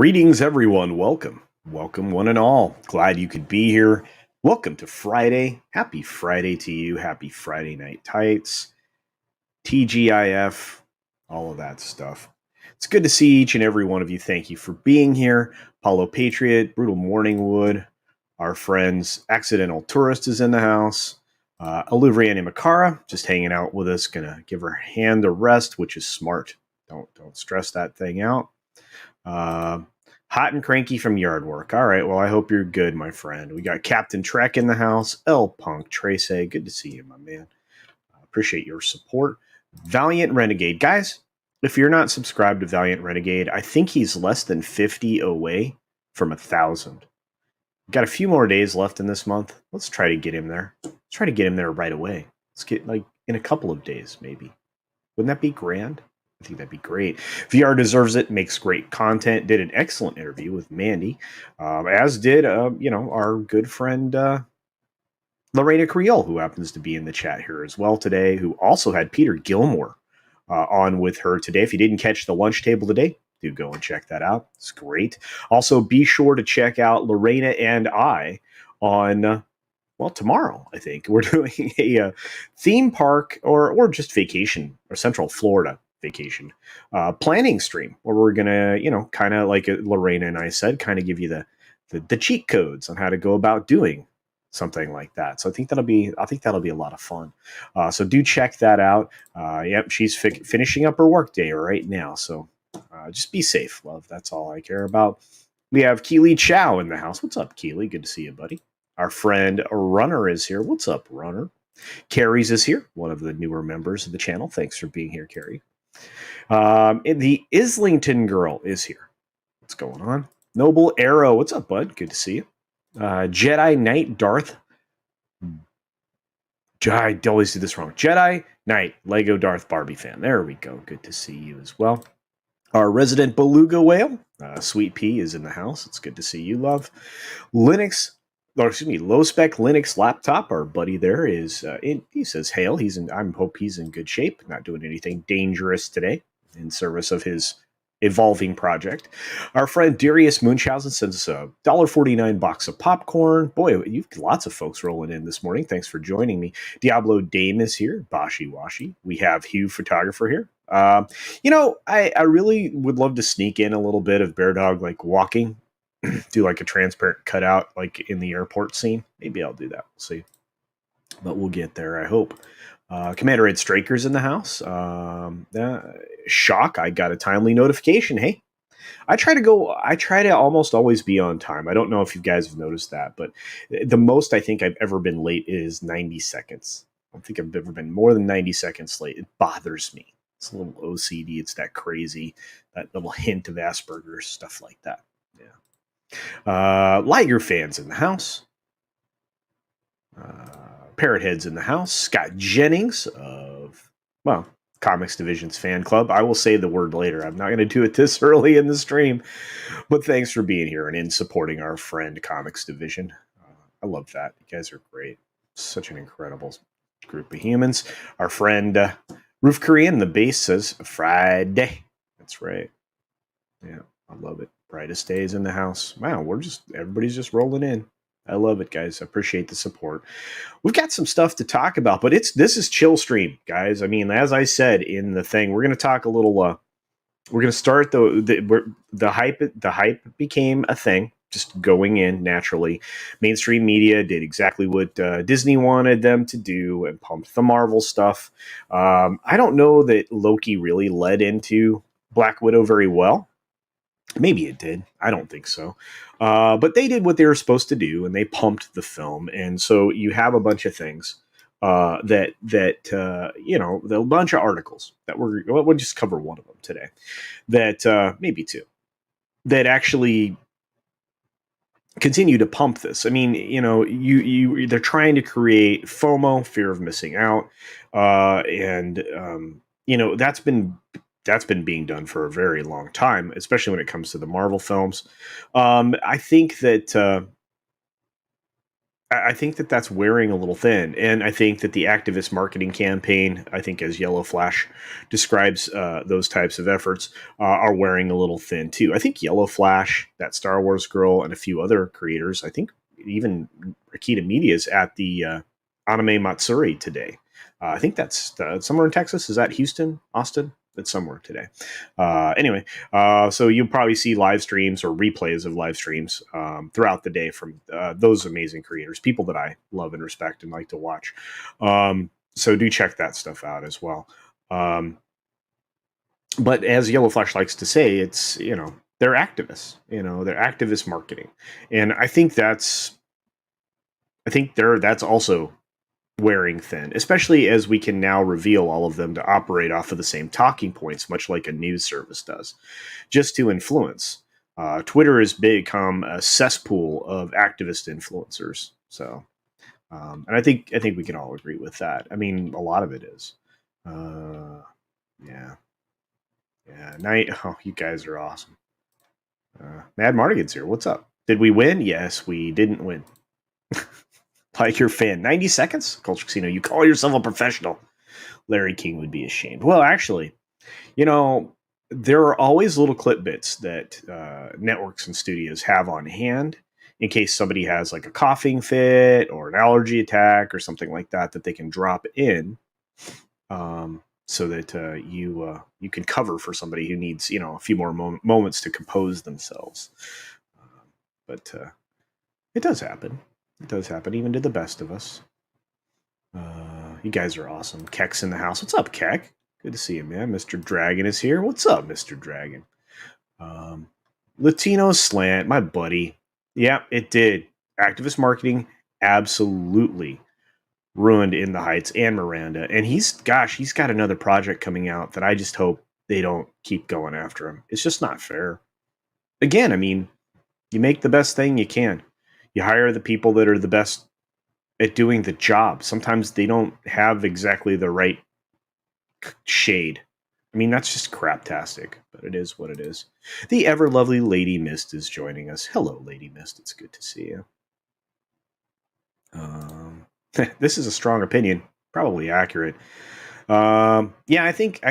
Greetings, everyone. Welcome. Welcome, one and all. Glad you could be here. Welcome to Friday. Happy Friday to you. Happy Friday Night Tights, TGIF, all of that stuff. It's good to see each and every one of you. Thank you for being here. Paulo Patriot, Brutal Morningwood, our friends, Accidental Tourist is in the house. Olivriani Makara, just hanging out with us, gonna give her hand a rest, which is smart. Don't stress that thing out. Hot and cranky from yard work. All right, well, I hope you're good, my friend. We got Captain Trek in the house. L Punk Trace, good to see you, my man. Appreciate your support. Valiant Renegade, guys. If you're not subscribed to Valiant Renegade, I think he's less than 50 away from 1,000. Got a few more days left in this month. Let's try to get him there. Let's try to get him there right away. Let's get like in a couple of days, maybe. Wouldn't that be grand? I think that'd be great. VR deserves it. Makes great content. Did an excellent interview with Mandy, as did our good friend Lorena Creole, who happens to be in the chat here as well today. Who also had Peter Gilmore on with her today. If you didn't catch the lunch table today, do go and check that out. It's great. Also, be sure to check out Lorena and I on. Well, tomorrow, I think, we're doing a theme park or just vacation or Central Florida vacation planning stream where we're going to, kind of like Lorena and I said, kind of give you the cheat codes on how to go about doing something like that. So I think that'll be a lot of fun. So do check that out. Yep, she's finishing up her workday right now. So just be safe, love. That's all I care about. We have Keely Chow in the house. What's up, Keely? Good to see you, buddy. Our friend Runner is here. What's up, Runner? Carrie's is here, one of the newer members of the channel. Thanks for being here, Carrie. The Islington girl is here. What's going on? Noble Arrow. What's up, bud? Good to see you. Jedi Knight Darth. I always do this wrong. Jedi Knight Lego Darth Barbie fan. There we go. Good to see you as well. Our resident beluga whale, Sweet Pea, is in the house. It's good to see you, love. Low spec Linux laptop. Our buddy there is. He says, "Hail." I hope he's in good shape. Not doing anything dangerous today in service of his evolving project. Our friend Darius Munchausen sends us a $1.49 box of popcorn. Boy, you've lots of folks rolling in this morning. Thanks for joining me. Diablo Dame is here. Bashi Washi. We have Hugh Photographer here. I really would love to sneak in a little bit of Bear Dog like walking, do like a transparent cutout like in the airport scene. Maybe I'll do that. We'll see. But we'll get there, I hope. Commander Ed Straker's in the house. Shock, I got a timely notification. Hey, I try to almost always be on time. I don't know if you guys have noticed that, but the most I think I've ever been late is 90 seconds. I don't think I've ever been more than 90 seconds late. It bothers me. It's a little OCD. It's that crazy, that little hint of Asperger's, stuff like that. Yeah. Liger fans in the house. Parrothead's in the house. Scott Jennings of, Comics Division's fan club. I will say the word later. I'm not going to do it this early in the stream, but thanks for being here and in supporting our friend Comics Division. I love that. You guys are great. Such an incredible group of humans. Our friend Roof Korean, the base says Friday. That's right. Yeah, I love it. Brightest days in the house. Wow, everybody's just rolling in. I love it, guys. I appreciate the support. We've got some stuff to talk about, but this is chill stream, guys. I mean, as I said in the thing, we're going to talk a little. We're going to start the hype. The hype became a thing, just going in naturally. Mainstream media did exactly what Disney wanted them to do and pumped the Marvel stuff. I don't know that Loki really led into Black Widow very well. Maybe it did. I don't think so. But they did what they were supposed to do, and they pumped the film. And so you have a bunch of things a bunch of articles that we'll just cover one of them today. That maybe two that actually continue to pump this. I mean, they're trying to create FOMO, fear of missing out, and that's been being done for a very long time, especially when it comes to the Marvel films. I think that I think that that's wearing a little thin, and I think that the activist marketing campaign, I think as Yellow Flash describes those types of efforts, are wearing a little thin too. I think Yellow Flash, that Star Wars girl, and a few other creators, I think even Akita Media is at the Anime Matsuri today. I think that's somewhere in Texas. Is that Houston, Austin? It's somewhere today. Anyway, so you'll probably see live streams or replays of live streams throughout the day from those amazing creators, people that I love and respect and like to watch. So do check that stuff out as well. But as Yellow Flash likes to say, it's, they're activists. They're activist marketing, and that's also wearing thin, especially as we can now reveal all of them to operate off of the same talking points, much like a news service does, just to influence. Twitter has become a cesspool of activist influencers. So, and I think we can all agree with that. I mean, a lot of it is. Yeah, yeah. Night. Oh, you guys are awesome. Mad Mardigan's here. What's up? Did we win? Yes, we didn't win. Like your fan. 90 seconds? Culture Casino, you call yourself a professional. Larry King would be ashamed. Well, actually, there are always little clip bits that networks and studios have on hand in case somebody has like a coughing fit or an allergy attack or something like that they can drop in, so that you can cover for somebody who needs a few more moments to compose themselves. But it does happen. It does happen, even to the best of us. You guys are awesome. Keck's in the house. What's up, Keck? Good to see you, man. Mr. Dragon is here. What's up, Mr. Dragon? Latino Slant, my buddy. Yeah, it did. Activist marketing absolutely ruined In the Heights and Miranda. And he's got another project coming out that I just hope they don't keep going after him. It's just not fair. Again, I mean, you make the best thing you can. You hire the people that are the best at doing the job. Sometimes they don't have exactly the right shade. I mean, that's just craptastic, but it is what it is. The ever lovely Lady Mist is joining us. Hello, Lady Mist. It's good to see you. This is a strong opinion, probably accurate. Yeah, I think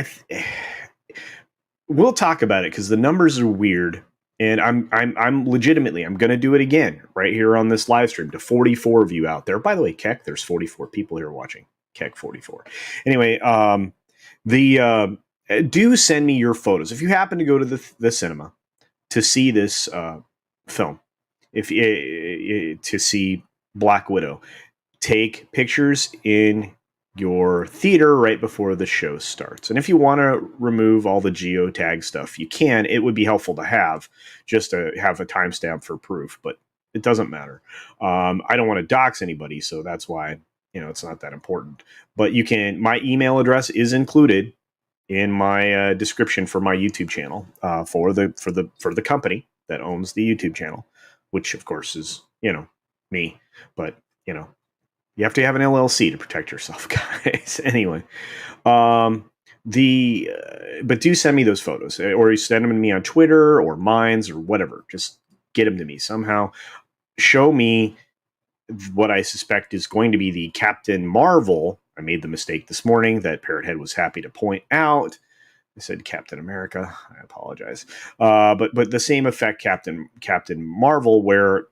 we'll talk about it because the numbers are weird, and I'm legitimately I'm going to do it again right here on this live stream to 44 of you out there. By the way, Keck, there's 44 people here watching. Keck 44. Anyway, do send me your photos if you happen to go to the cinema to see this film. If to see Black Widow, take pictures in your theater right before the show starts. And if you want to remove all the geotag stuff, you can. It would be helpful to have just to have a timestamp for proof, but it doesn't matter. I don't want to dox anybody, so that's why it's not that important. But you can. My email address is included in my description for my YouTube channel for the company that owns the YouTube channel, which of course is me, but you have to have an LLC to protect yourself, guys. Anyway, but do send me those photos, or you send them to me on Twitter or Minds or whatever. Just get them to me somehow. Show me what I suspect is going to be the Captain Marvel. I made the mistake this morning that Parrothead was happy to point out. I said Captain America. I apologize. But the same effect, Captain Marvel, where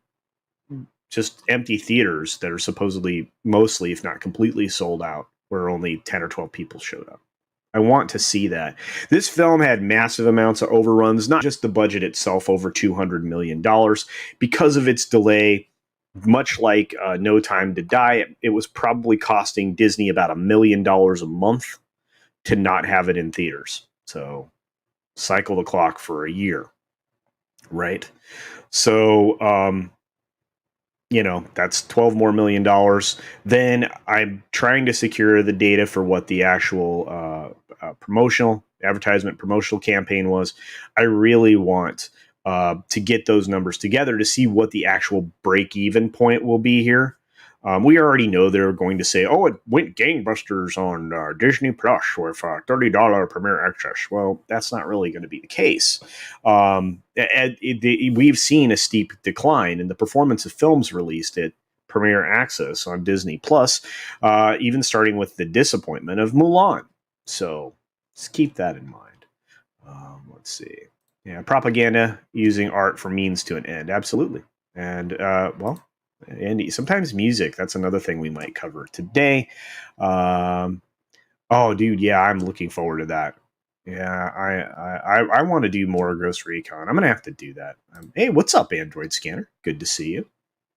just empty theaters that are supposedly mostly, if not completely, sold out, where only 10 or 12 people showed up. I want to see that. This film had massive amounts of overruns, not just the budget itself, over $200 million. Because of its delay, much like No Time to Die, it was probably costing Disney about $1 million a month to not have it in theaters. So cycle the clock for a year, right? So, that's $12 more million. Then I'm trying to secure the data for what the actual promotional campaign was. I really want to get those numbers together to see what the actual break-even point will be here. We already know they're going to say, "Oh, it went gangbusters on Disney Plus with $30 premiere access." Well, that's not really going to be the case. We've seen a steep decline in the performance of films released at premiere access on Disney Plus, even starting with the disappointment of Mulan. So just keep that in mind. Let's see. Yeah, propaganda using art for means to an end. Absolutely. And, and sometimes music. That's another thing we might cover today. Oh, dude, yeah, I'm looking forward to that. Yeah, I want to do more Ghost Recon. I'm gonna have to do that. Hey, what's up, Android Scanner? Good to see you.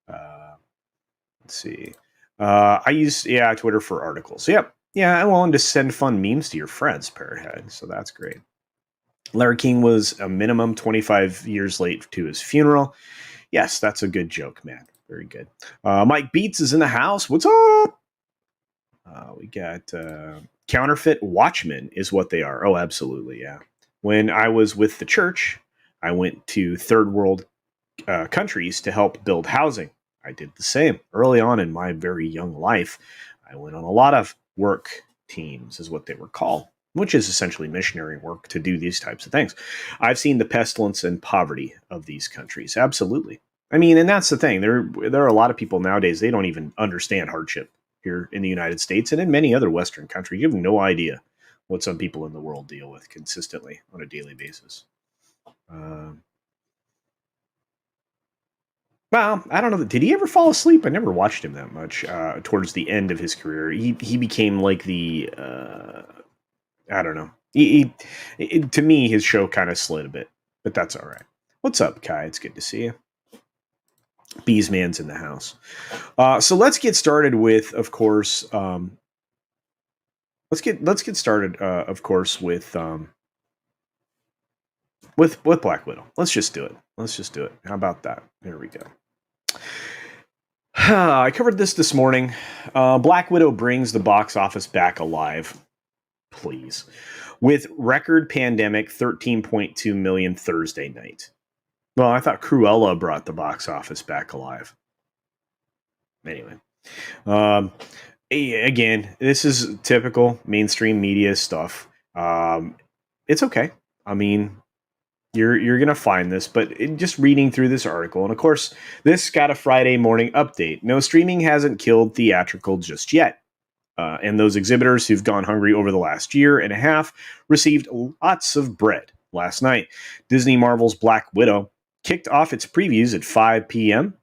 Let's see. I use Twitter for articles. Yep. Yeah, I'm willing to send fun memes to your friends, Parrothead. So that's great. Larry King was a minimum 25 years late to his funeral. Yes, that's a good joke, man. Very good. Mike Beats is in the house. What's up? We got counterfeit watchmen is what they are. Oh, absolutely, yeah. When I was with the church, I went to third world countries to help build housing. I did the same early on in my very young life. I went on a lot of work teams, is what they were called, which is essentially missionary work to do these types of things. I've seen the pestilence and poverty of these countries. Absolutely. I mean, and that's the thing. There are a lot of people nowadays, they don't even understand hardship here in the United States and in many other Western countries. You have no idea what some people in the world deal with consistently on a daily basis. Well, I don't know. Did he ever fall asleep? I never watched him that much. Towards the end of his career, he became like the I don't know. To me, his show kind of slid a bit, but that's all right. What's up, Kai? It's good to see you. Beesman's in the house. So let's get started with, of course. Let's get started, of course, with Black Widow. Let's just do it. How about that? There we go. I covered this morning. Black Widow brings the box office back alive. Please. With record pandemic 13.2 million Thursday night. Well, I thought Cruella brought the box office back alive. Anyway. Again, this is typical mainstream media stuff. It's okay. I mean, you're gonna find this, but just reading through this article, and of course, this got a Friday morning update. No, streaming hasn't killed theatrical just yet. And those exhibitors who've gone hungry over the last year and a half received lots of bread last night. Disney Marvel's Black Widow kicked off its previews at 5 p.m.,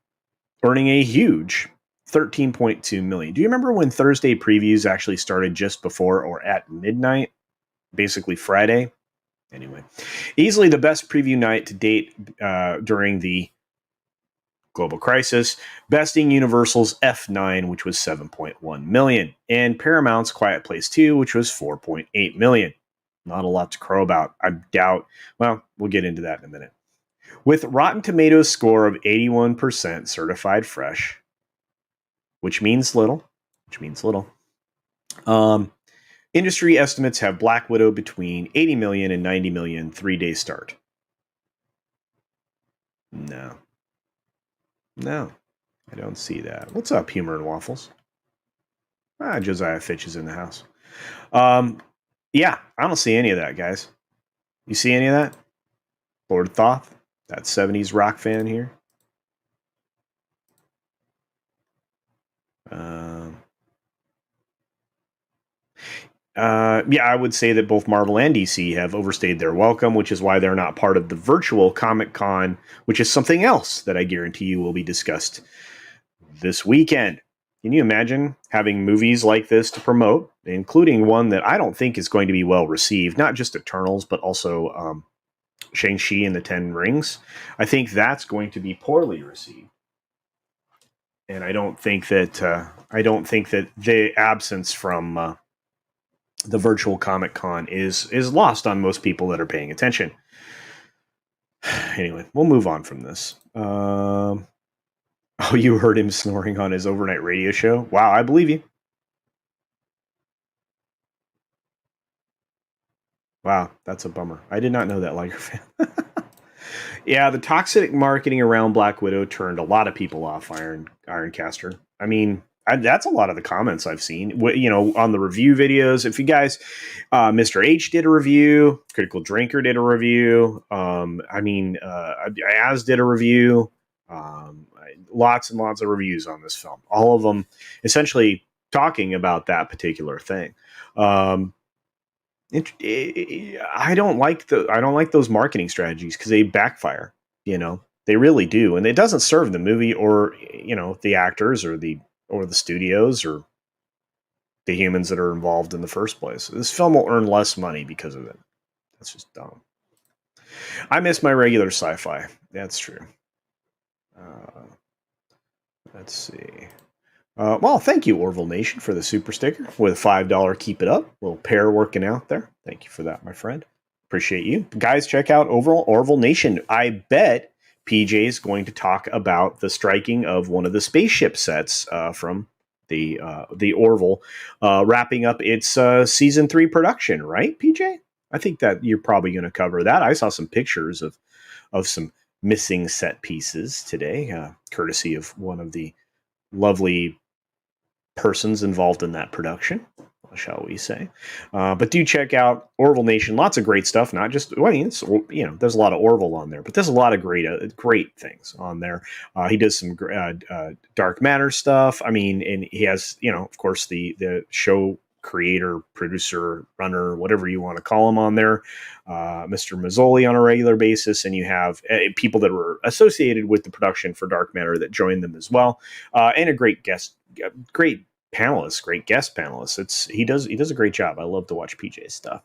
earning a huge 13.2 million. Do you remember when Thursday previews actually started just before or at midnight? Basically Friday. Anyway, easily the best preview night to date during the global crisis, besting Universal's F9, which was 7.1 million, and Paramount's Quiet Place 2, which was 4.8 million. Not a lot to crow about. I doubt. Well, we'll get into that in a minute. With Rotten Tomatoes score of 81% certified fresh, which means little. Industry estimates have Black Widow between 80 million and 90 million 3-day start. No, I don't see that. What's up, Humor and Waffles? Josiah Fitch is in the house. Yeah, I don't see any of that, guys. You see any of that? Lord Thoth, that 70s rock fan here. Yeah, I would say that both Marvel and DC have overstayed their welcome, which is why they're not part of the virtual Comic-Con, which is something else that I guarantee you will be discussed this weekend. Can you imagine having movies like this to promote, including one that I don't think is going to be well received, not just Eternals, but also Shang-Chi and the Ten Rings? I think that's going to be poorly received. And I don't think that the absence from the virtual Comic-Con is lost on most people that are paying attention. Anyway, we'll move on from this. Oh, you heard him snoring on his overnight radio show? Wow, I believe you. Wow, that's a bummer. I did not know that, Liger fan. Yeah, the toxic marketing around Black Widow turned a lot of people off Ironcaster. I mean, that's a lot of the comments I've seen. On the review videos. If you guys, Mr. H did a review, Critical Drinker did a review. Az did a review. Lots and lots of reviews on this film, all of them essentially talking about that particular thing. Um, I don't like those marketing strategies because they backfire. They really do, and it doesn't serve the movie or the actors or the studios or the humans that are involved in the first place. This film will earn less money because of it. That's just dumb. I miss my regular sci-fi. That's true. Uh, let's see. Well, thank you, Orville Nation, for the super sticker with $5. Keep it up. Little pair working out there. Thank you for that, my friend. Appreciate you guys. Check out overall Orville Nation. I bet PJ is going to talk about the striking of one of the spaceship sets from the Orville, wrapping up its season 3 production. Right, PJ? I think that you're probably going to cover that. I saw some pictures of some missing set pieces today, courtesy of one of the lovely persons involved in that production, shall we say. But do check out Orville Nation. Lots of great stuff. Not just, well, I mean, there's a lot of Orville on there, but there's a lot of great things on there. He does some dark matter stuff. I mean, and he has, of course, the show creator, producer, runner, whatever you want to call him on there, Mr. Mazzoli on a regular basis, and you have people that were associated with the production for Dark Matter that joined them as well, and a great great panelist, great guest panelist. He does a great job. I love to watch PJ's stuff.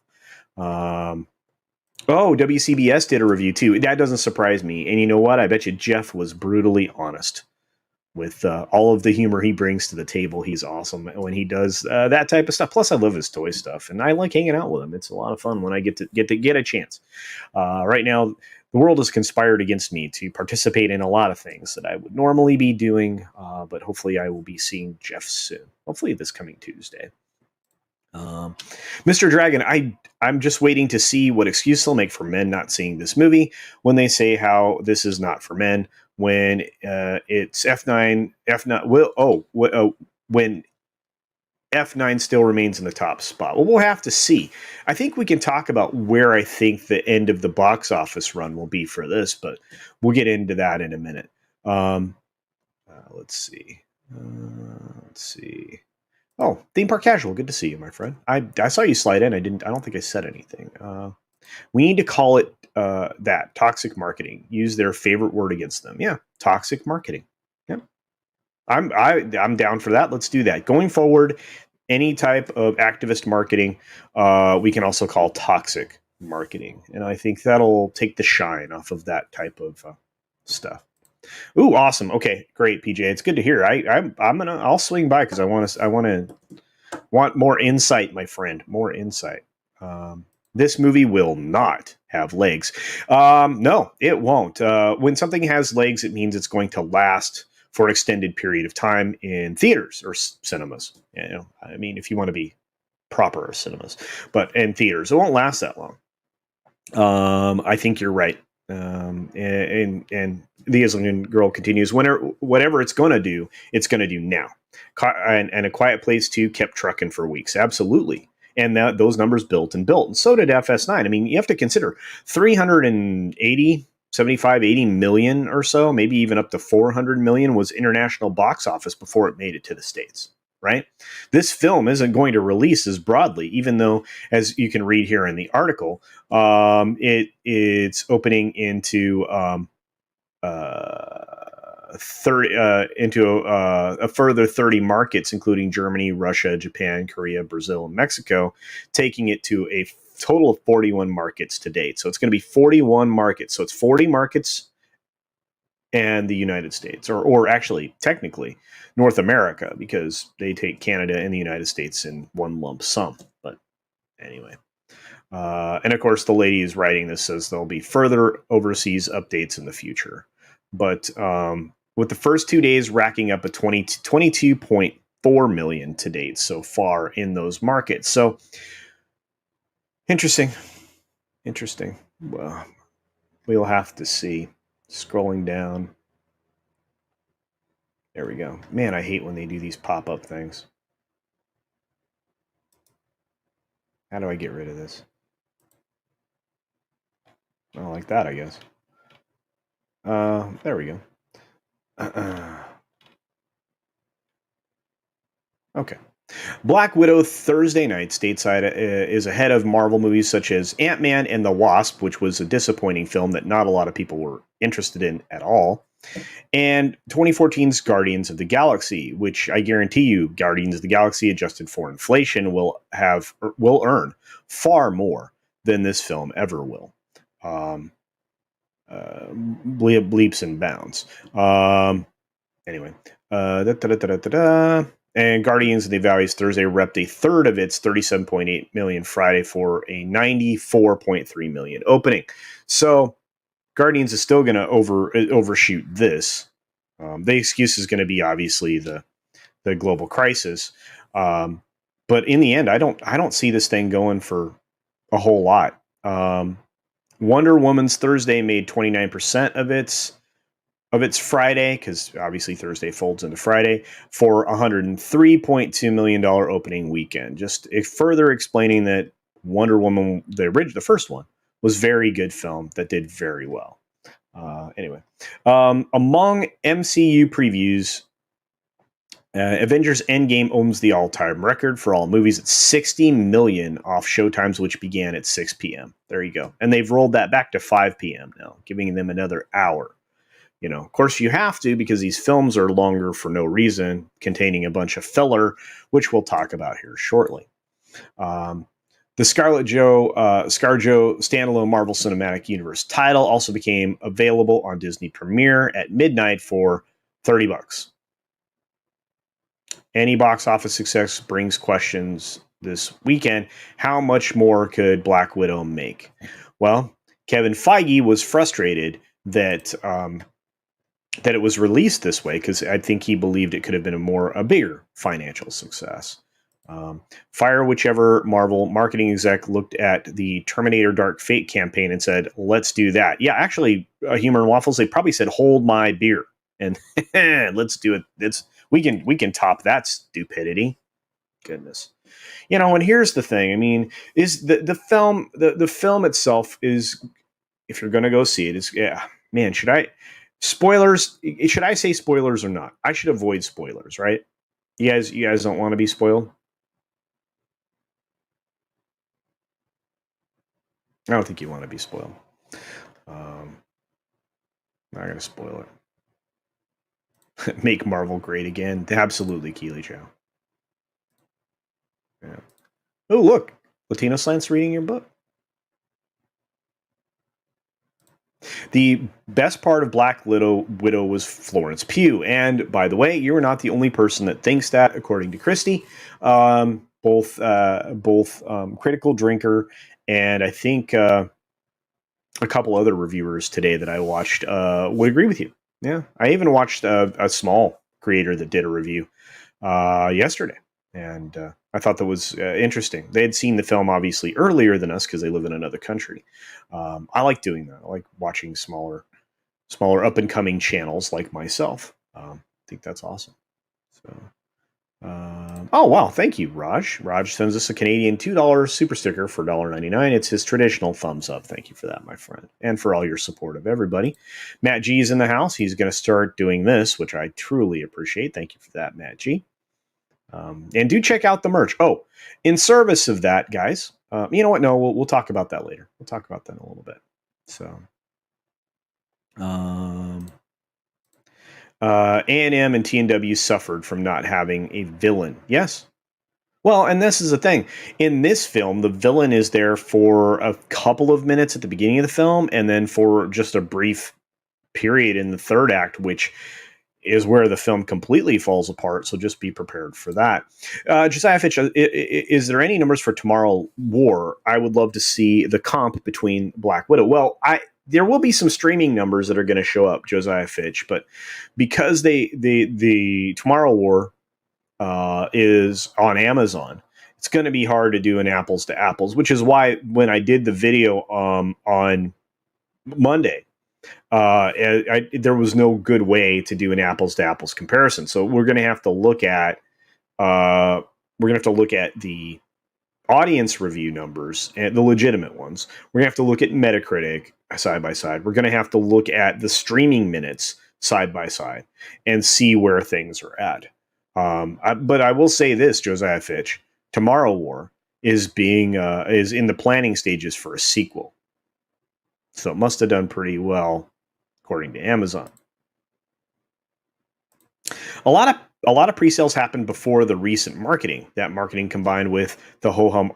WCBS did a review too. That doesn't surprise me. And you know what? I bet you Jeff was brutally honest with all of the humor he brings to the table. He's awesome when he does that type of stuff. Plus, I love his toy stuff, and I like hanging out with him. It's a lot of fun when I get a chance. Right now, the world has conspired against me to participate in a lot of things that I would normally be doing, but hopefully, I will be seeing Jeff soon. Hopefully, this coming Tuesday. Mr. Dragon, I'm just waiting to see what excuse they'll make for men not seeing this movie when they say how this is not for men. When it's when F9 still remains in the top spot. Well, we'll have to see. I think we can talk about where I think the end of the box office run will be for this, but we'll get into that in a minute. Let's see. Let's see. Oh, Theme Park Casual. Good to see you, my friend. I saw you slide in. I don't think I said anything. We need to call it that toxic marketing. Use their favorite word against them. Yeah, toxic marketing. Yeah, I'm down for that. Let's do that. Going forward, any type of activist marketing, we can also call toxic marketing, and I think that'll take the shine off of that type of stuff. Ooh, awesome. Okay, great, PJ. It's good to hear. I'll swing by because I want more insight, my friend. More insight. This movie will not have legs. No, it won't. When something has legs, it means it's going to last for an extended period of time in theaters or cinemas. I mean, if you want to be proper cinemas, but in theaters, it won't last that long. I think you're right. And the Island Girl continues. Whatever it's going to do now. And A Quiet Place 2 kept trucking for weeks. Absolutely. And those numbers built. And so did FS9. I mean, you have to consider 380, 75, 80 million or so, maybe even up to 400 million was international box office before it made it to the States. Right? This film isn't going to release as broadly, even though, as you can read here in the article, it's opening into a further 30 markets, including Germany, Russia, Japan, Korea, Brazil, and Mexico, taking it to a total of 41 markets to date. So it's going to be 41 markets. So it's 40 markets and the United States, or actually, technically, North America, because they take Canada and the United States in one lump sum. But anyway. And of course, the lady who's writing this says there'll be further overseas updates in the future. But with the first 2 days racking up a 22.4 million to date so far in those markets. So interesting. Well, we'll have to see. Scrolling down. There we go. Man, I hate when they do these pop-up things. How do I get rid of this? Oh, like that, I guess. There we go. Okay. Black Widow Thursday night stateside is ahead of Marvel movies such as Ant-Man and the Wasp, which was a disappointing film that not a lot of people were interested in at all, and 2014's Guardians of the Galaxy, which I guarantee you, Guardians of the Galaxy adjusted for inflation will earn far more than this film ever will. Um, Bleeps and bounds. Anyway, and Guardians of the Valleys Thursday repped a third of its 37.8 million Friday for a 94.3 million opening. So Guardians is still going to overshoot this. The excuse is going to be obviously the global crisis, but in the end, I don't see this thing going for a whole lot. Wonder Woman's Thursday made 29% of its Friday, because obviously Thursday folds into Friday, for $103.2 million opening weekend. Just further explaining that Wonder Woman, the first one, was very good film that did very well. Anyway, among MCU previews, Avengers Endgame owns the all-time record for all movies at 60 million off showtimes, which began at 6 p.m. There you go. And they've rolled that back to 5 p.m. now, giving them another hour. Of course, you have to, because these films are longer for no reason, containing a bunch of filler, which we'll talk about here shortly. The ScarJo standalone Marvel Cinematic Universe title also became available on Disney Premiere at midnight for $30. Any box office success brings questions this weekend. How much more could Black Widow make? Well, Kevin Feige was frustrated that it was released this way, because I think he believed it could have been a bigger financial success. Fire whichever Marvel marketing exec looked at the Terminator Dark Fate campaign and said, let's do that. Yeah, actually, Humor and Waffles, they probably said, hold my beer. And let's do it. We can top that stupidity. Goodness. And here's the thing. I mean, is the film itself is, if you're going to go see it, is, yeah, man, should I say spoilers or not? I should avoid spoilers, right? You guys don't want to be spoiled? I don't think you want to be spoiled. Not going to spoil it. Make Marvel great again. Absolutely, Keely Chow. Yeah. Oh, look. Latino Slant's reading your book. The best part of Black Widow was Florence Pugh. And by the way, you're not the only person that thinks that, according to Christy. Both Critical Drinker and I think a couple other reviewers today that I watched would agree with you. Yeah, I even watched a small creator that did a review yesterday. And I thought that was interesting. They had seen the film obviously earlier than us because they live in another country. I like doing that. I like watching smaller up and coming channels like myself. I think that's awesome. So, oh wow, thank you, Raj. Raj sends us a Canadian $2 super sticker for $1.99. It's his traditional thumbs up. Thank you for that, my friend, and for all your support of everybody. Matt G is in the house. He's going to start doing this, which I truly appreciate. Thank you for that, Matt G. And do check out the merch. Oh, in service of that, guys, you know what? No, we'll talk about that later. We'll talk about that in a little bit. So, A&M and TNW suffered from not having a villain. Yes. Well, and this is the thing. In this film, the villain is there for a couple of minutes at the beginning of the film, and then for just a brief period in the third act, which is where the film completely falls apart. So just be prepared for that. Josiah Fitch, is there any numbers for Tomorrow War? I would love to see the comp between Black Widow. Well, there will be some streaming numbers that are going to show up, Josiah Fitch, but because the Tomorrow War is on Amazon, it's going to be hard to do an apples to apples, which is why when I did the video on Monday, there was no good way to do an apples to apples comparison. So we're going to have to look at the audience review numbers and the legitimate ones. We're going to have to look at Metacritic side by side. We're going to have to look at the streaming minutes side by side and see where things are at. But I will say this, Josiah Fitch, Tomorrow War is in the planning stages for a sequel, so it must have done pretty well according to Amazon. A lot of pre-sales happened before the recent marketing. That marketing combined with the ho-hum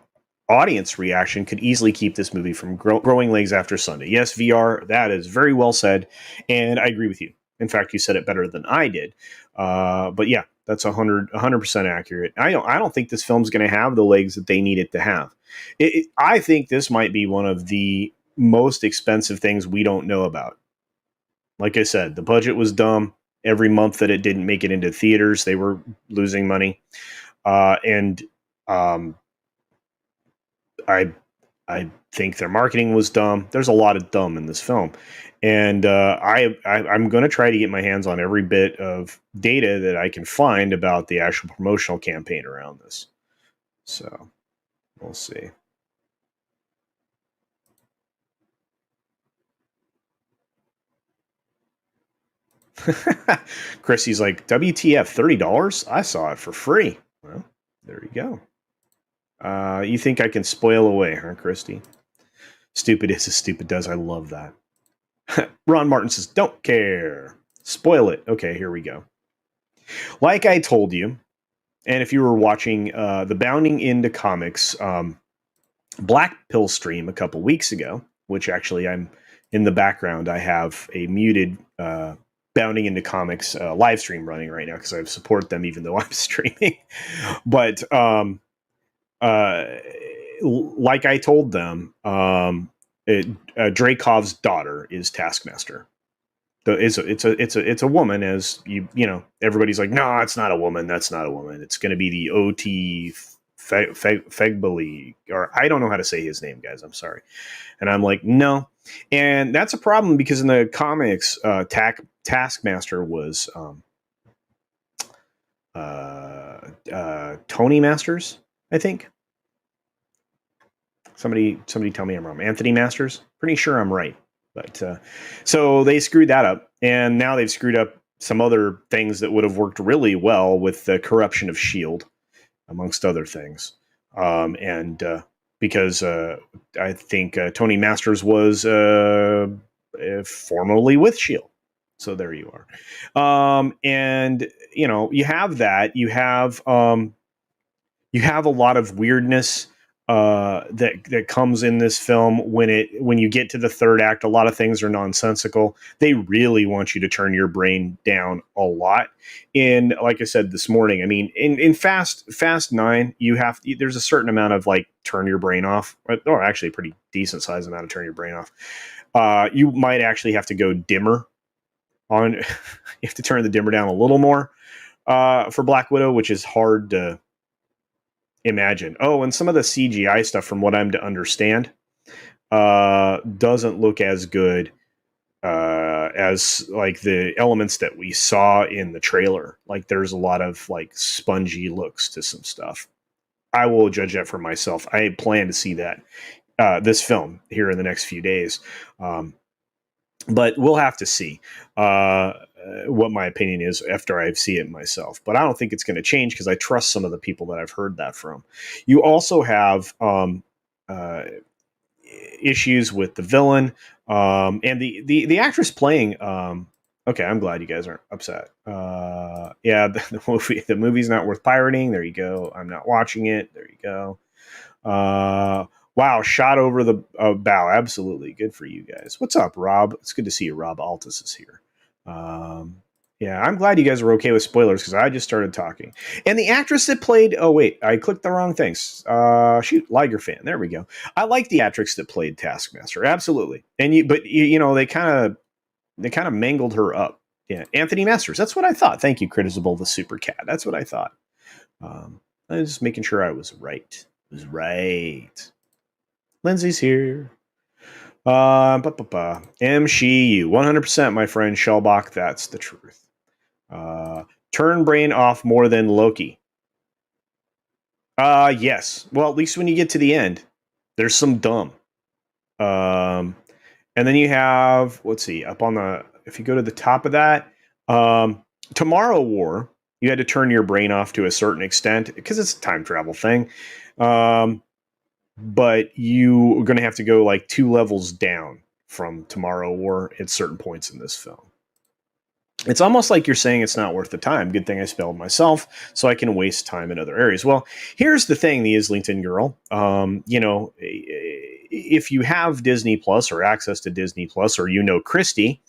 audience reaction could easily keep this movie from growing legs after Sunday. Yes, VR, that is very well said, and I agree with you. In fact, you said it better than I did. But yeah, that's 100% accurate. I don't think this film's going to have the legs that they need it to have. I think this might be one of the most expensive things we don't know about. Like I said, the budget was dumb. Every month that it didn't make it into theaters, they were losing money. And I think their marketing was dumb. There's a lot of dumb in this film, and I'm going to try to get my hands on every bit of data that I can find about the actual promotional campaign around this. So we'll see. Chrissy's like, WTF, $30? I saw it for free. Well, there you go. You think I can spoil away, huh, Christy? Stupid is as stupid does. I love that. Ron Martin says, don't care. Spoil it. Okay, here we go. Like I told you, and if you were watching the Bounding into Comics Black Pill stream a couple weeks ago, which actually I'm in the background, I have a muted Bounding into Comics live stream running right now because I support them even though I'm streaming. But like I told them, Dracov's daughter is Taskmaster. It's a woman, as you know. Everybody's like, no, it's not a woman. That's not a woman. It's going to be the OT Fegbali, or I don't know how to say his name, guys. I'm sorry. And I'm like, no, and that's a problem because in the comics, Taskmaster was Tony Masters, I think. Somebody tell me I'm wrong. Anthony Masters? Pretty sure I'm right. But so they screwed that up, and now they've screwed up some other things that would have worked really well with the corruption of S.H.I.E.L.D., amongst other things. And because I think Tony Masters was formerly with S.H.I.E.L.D. So there you are. And, you know, you have that. You have a lot of weirdness that comes in this film when you get to the third act. A lot of things are nonsensical. They really want you to turn your brain down a lot. And like I said this morning, I mean, in Fast 9, there's a certain amount of like turn your brain off, or actually a pretty decent size amount of turn your brain off. You might actually have to go dimmer on. You have to turn the dimmer down a little more for Black Widow, which is hard to imagine. Oh, and some of the CGI stuff, from what I'm to understand, doesn't look as good as like the elements that we saw in the trailer. Like there's a lot of like spongy looks to some stuff. I will judge that for myself. I plan to see that this film here in the next few days. But we'll have to see what my opinion is after I see it myself. But I don't think it's going to change because I trust some of the people that I've heard that from. You also have issues with the villain and the actress playing. Okay, I'm glad you guys aren't upset. Yeah, the movie's not worth pirating. There you go. I'm not watching it. There you go. Wow, shot over the bow. Absolutely. Good for you guys. What's up, Rob? It's good to see you. Rob Altus is here. Yeah, I'm glad you guys are okay with spoilers because I just started talking. And the actress that played... Oh, wait. I clicked the wrong things. Shoot, Liger fan. There we go. I like the actress that played Taskmaster. Absolutely. But you know, they kind of mangled her up. Yeah, Anthony Masters. That's what I thought. Thank you, Critizable the Super Cat. That's what I thought. I was just making sure I was right. I was right. Lindsay's here. MCU. 100%, my friend Shellbach. That's the truth. Turn brain off more than Loki. Yes. Well, at least when you get to the end, there's some dumb. And then you have, let's see, up on the, if you go to the top of that, Tomorrow War, you had to turn your brain off to a certain extent because it's a time travel thing. But you are going to have to go like 2 levels down from Tomorrow War at certain points in this film. It's almost like you're saying it's not worth the time. Good thing I spelled myself so I can waste time in other areas. Well, here's the thing, the Islington girl. If you have Disney Plus or access to Disney Plus, or Christy,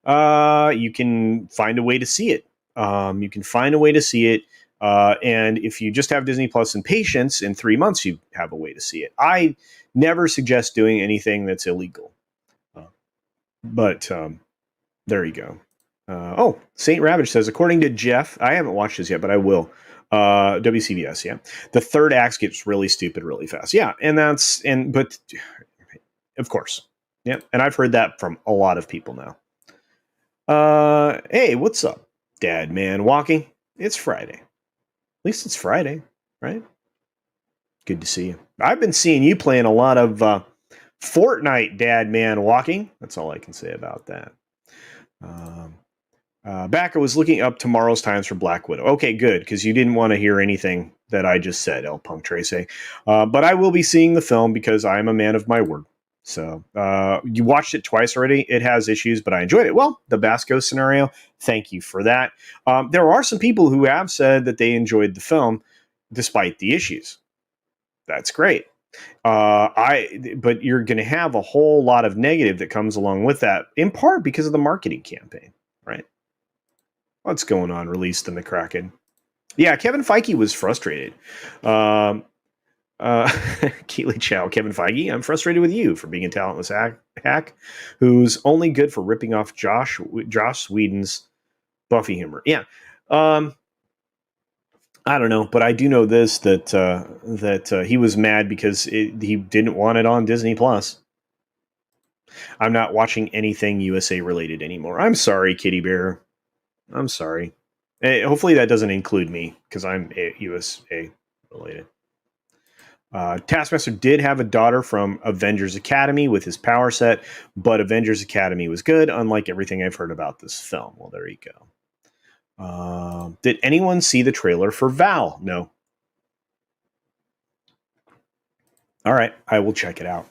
you can find a way to see it. You can find a way to see it. And if you just have Disney Plus and patience, in 3 months, you have a way to see it. I never suggest doing anything that's illegal. But there you go. Saint Ravage says, according to Jeff, I haven't watched this yet, but I will. WCBS, yeah. The third act gets really stupid really fast. Yeah, but of course. Yeah, and I've heard that from a lot of people now. Hey, what's up, Dad Man Walking? It's Friday. At least it's Friday, right? Good to see you. I've been seeing you playing a lot of Fortnite, Dad Man Walking. That's all I can say about that. Back, I was looking up tomorrow's times for Black Widow. Okay, good, because you didn't want to hear anything that I just said, El Punk Trace. But I will be seeing the film because I'm a man of my word. So you watched it twice already. It has issues, but I enjoyed it. Well, the Basco scenario, thank you for that. There are some people who have said that they enjoyed the film despite the issues. That's great. But you're going to have a whole lot of negative that comes along with that, in part because of the marketing campaign, right? What's going on? Released in the Kraken. Yeah, Kevin Feige was frustrated. Keely Chow, Kevin Feige, I'm frustrated with you for being a talentless hack who's only good for ripping off Josh Whedon's Buffy humor. Yeah. I don't know, but I do know this, that he was mad because he didn't want it on Disney Plus. I'm not watching anything USA related anymore. I'm sorry, Kitty Bear. I'm sorry. Hopefully that doesn't include me because I'm USA related. Taskmaster did have a daughter from Avengers Academy with his power set, but Avengers Academy was good, unlike everything I've heard about this film. Well, there you go. Did anyone see the trailer for Val? No. All right, I will check it out.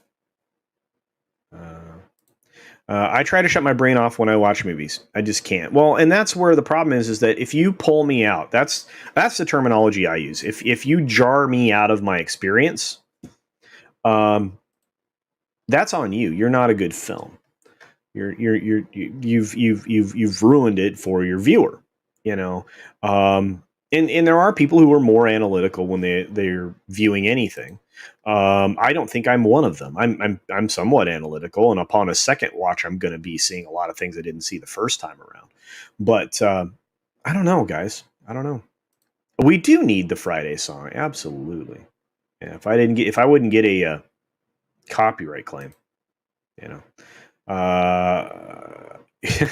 I try to shut my brain off when I watch movies. I just can't. Well, and that's where the problem is that if you pull me out, that's the terminology I use. If you jar me out of my experience, that's on you. You're not a good film. You've ruined it for your viewer. And there are people who are more analytical when they're viewing anything. I don't think I'm one of them. I'm somewhat analytical, and upon a second watch, I'm going to be seeing a lot of things I didn't see the first time around. But I don't know, guys. I don't know. We do need the Friday song, absolutely. Yeah, if I wouldn't get a copyright claim,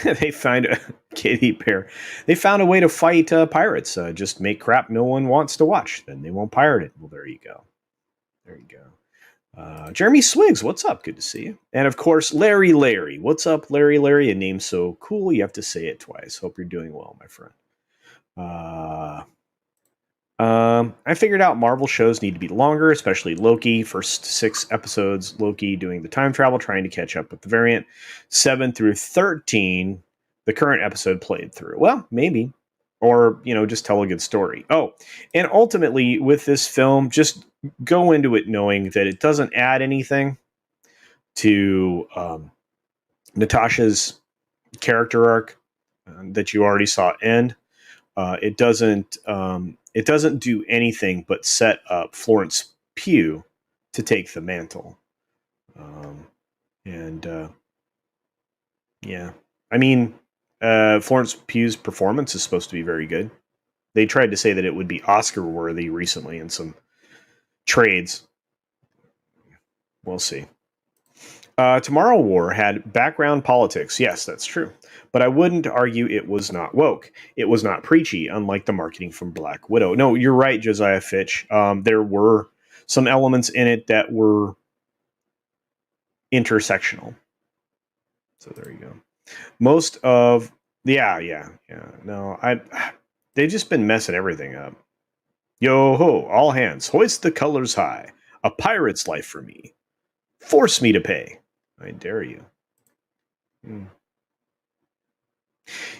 they find Katy Bear. They found a way to fight pirates. Just make crap no one wants to watch. Then they won't pirate it. Well, there you go. There you go. Jeremy Swigs, what's up? Good to see you. And of course, Larry. What's up, Larry? A name so cool you have to say it twice. Hope you're doing well, my friend. I figured out Marvel shows need to be longer, especially Loki. First 6 episodes, Loki doing the time travel, trying to catch up with the variant. 7 through 13, the current episode played through. Well, maybe. Or, just tell a good story. Oh, and ultimately, with this film, just go into it knowing that it doesn't add anything to Natasha's character arc that you already saw end. It doesn't do anything but set up Florence Pugh to take the mantle. Yeah, I mean, Florence Pugh's performance is supposed to be very good. They tried to say that it would be Oscar worthy recently in some trades. We'll see. Tomorrow War had background politics. Yes, that's true. But I wouldn't argue it was not woke. It was not preachy, unlike the marketing from Black Widow. No, you're right, Josiah Fitch. There were some elements in it that were intersectional. So there you go. Most of Yeah, yeah, yeah. No, I they've just been messing everything up. Yo ho, all hands, hoist the colors high. A pirate's life for me. Force me to pay. I dare you. Hmm.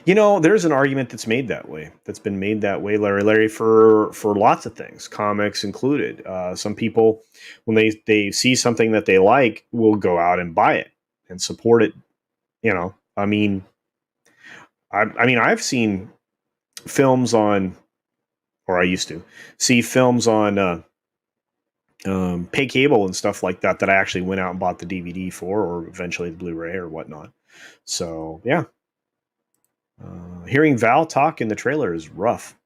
You know, there's an argument that's made that way. That's been made that way, Larry, for lots of things, comics included. Some people, when they see something that they like, will go out and buy it and support it. You know, I mean, I've seen films on, or I used to see films on pay cable and stuff like that that I actually went out and bought the DVD for, or eventually the Blu-ray or whatnot. So yeah, hearing Val talk in the trailer is rough.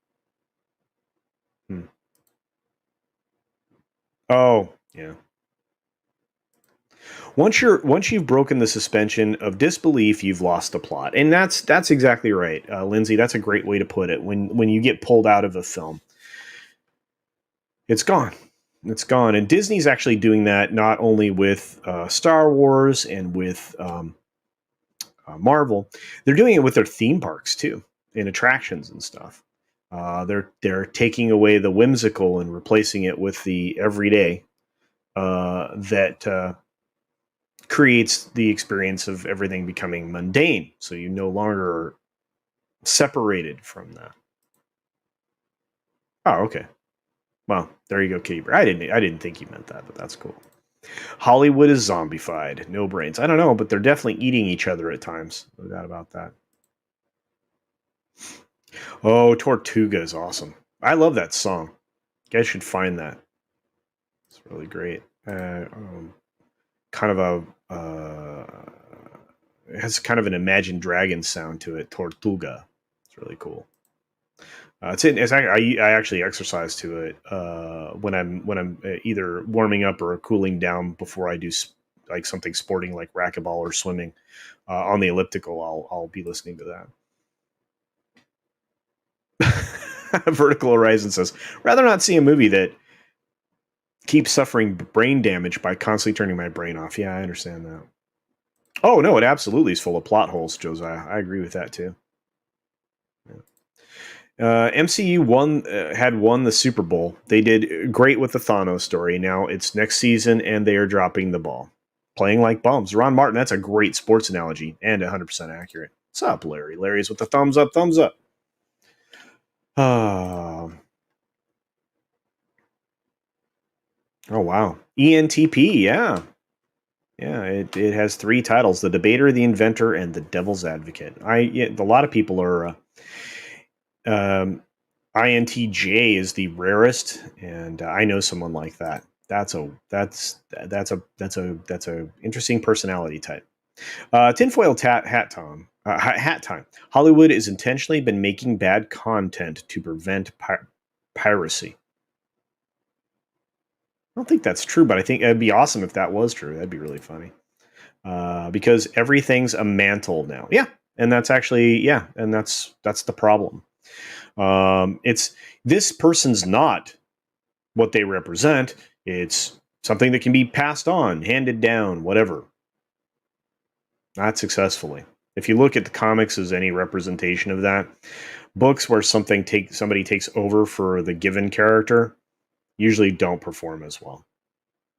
Hmm. Oh yeah. Once you've broken the suspension of disbelief, you've lost the plot, and that's exactly right, Lindsay. That's a great way to put it. When you get pulled out of a film, it's gone. It's gone, and Disney's actually doing that not only with Star Wars and with Marvel, they're doing it with their theme parks too, and attractions and stuff. They're taking away the whimsical and replacing it with the everyday that creates the experience of everything becoming mundane. So you no longer are separated from that. Oh, okay. Well, there you go, Katie. I didn't think you meant that, but that's cool. Hollywood is zombified. No brains. I don't know, but they're definitely eating each other at times. No doubt about that. Oh, Tortuga is awesome. I love that song. You guys should find that. It's really great. Kind of a it has kind of an Imagine Dragons sound to it. Tortuga. It's really cool. I actually exercise to it when I'm either warming up or cooling down before I do like something sporting like racquetball or swimming on the elliptical. I'll be listening to that. Vertical Horizon says, rather not see a movie that keeps suffering brain damage by constantly turning my brain off. Yeah, I understand that. Oh no, it absolutely is full of plot holes, Josiah. I agree with that too. MCU had won the Super Bowl. They did great with the Thanos story. Now it's next season, and they are dropping the ball, playing like bums. Ron Martin, that's a great sports analogy and 100% accurate. What's up, Larry? Larry's with the thumbs up, thumbs up. Oh, oh wow. ENTP, yeah. Yeah, it has three titles: the debater, the inventor, and the devil's advocate. A lot of people are um, INTJ is the rarest, and I know someone like that. That's a interesting personality type. Hat time. Hollywood has intentionally been making bad content to prevent piracy. I don't think that's true, but I think it'd be awesome if that was true. That'd be really funny. Because everything's a mantle now. Yeah, and that's actually and that's the problem. It's this person's not what they represent. It's something that can be passed on, handed down, whatever. Not successfully. If you look at the comics as any representation of that, books where somebody takes over for the given character usually don't perform as well,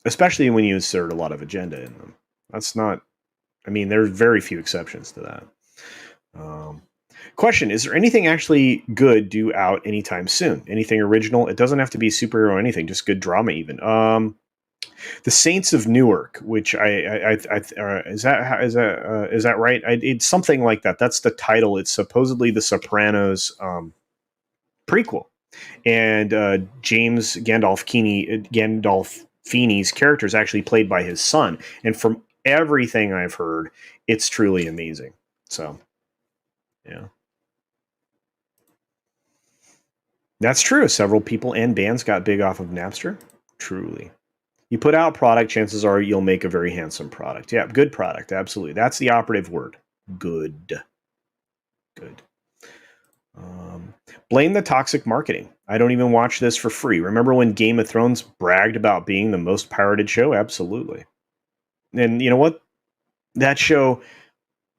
especially when you insert a lot of agenda in them. That's not. I mean, there's very few exceptions to that. Um, Question: is there anything actually good due out anytime soon? Anything original? It doesn't have to be superhero or anything, just good drama even. The Saints of Newark, which is that right? It's something like that. That's the title. It's supposedly the Sopranos prequel, and James Gandolfini's character is actually played by his son. And from everything I've heard, it's truly amazing. So yeah, that's true. Several people and bands got big off of Napster. Truly. You put out product, chances are you'll make a very handsome product. Yeah, good product, absolutely. That's the operative word. Good. Good. Blame the toxic marketing. I don't even watch this for free. Remember when Game of Thrones bragged about being the most pirated show? Absolutely. And you know what? That show,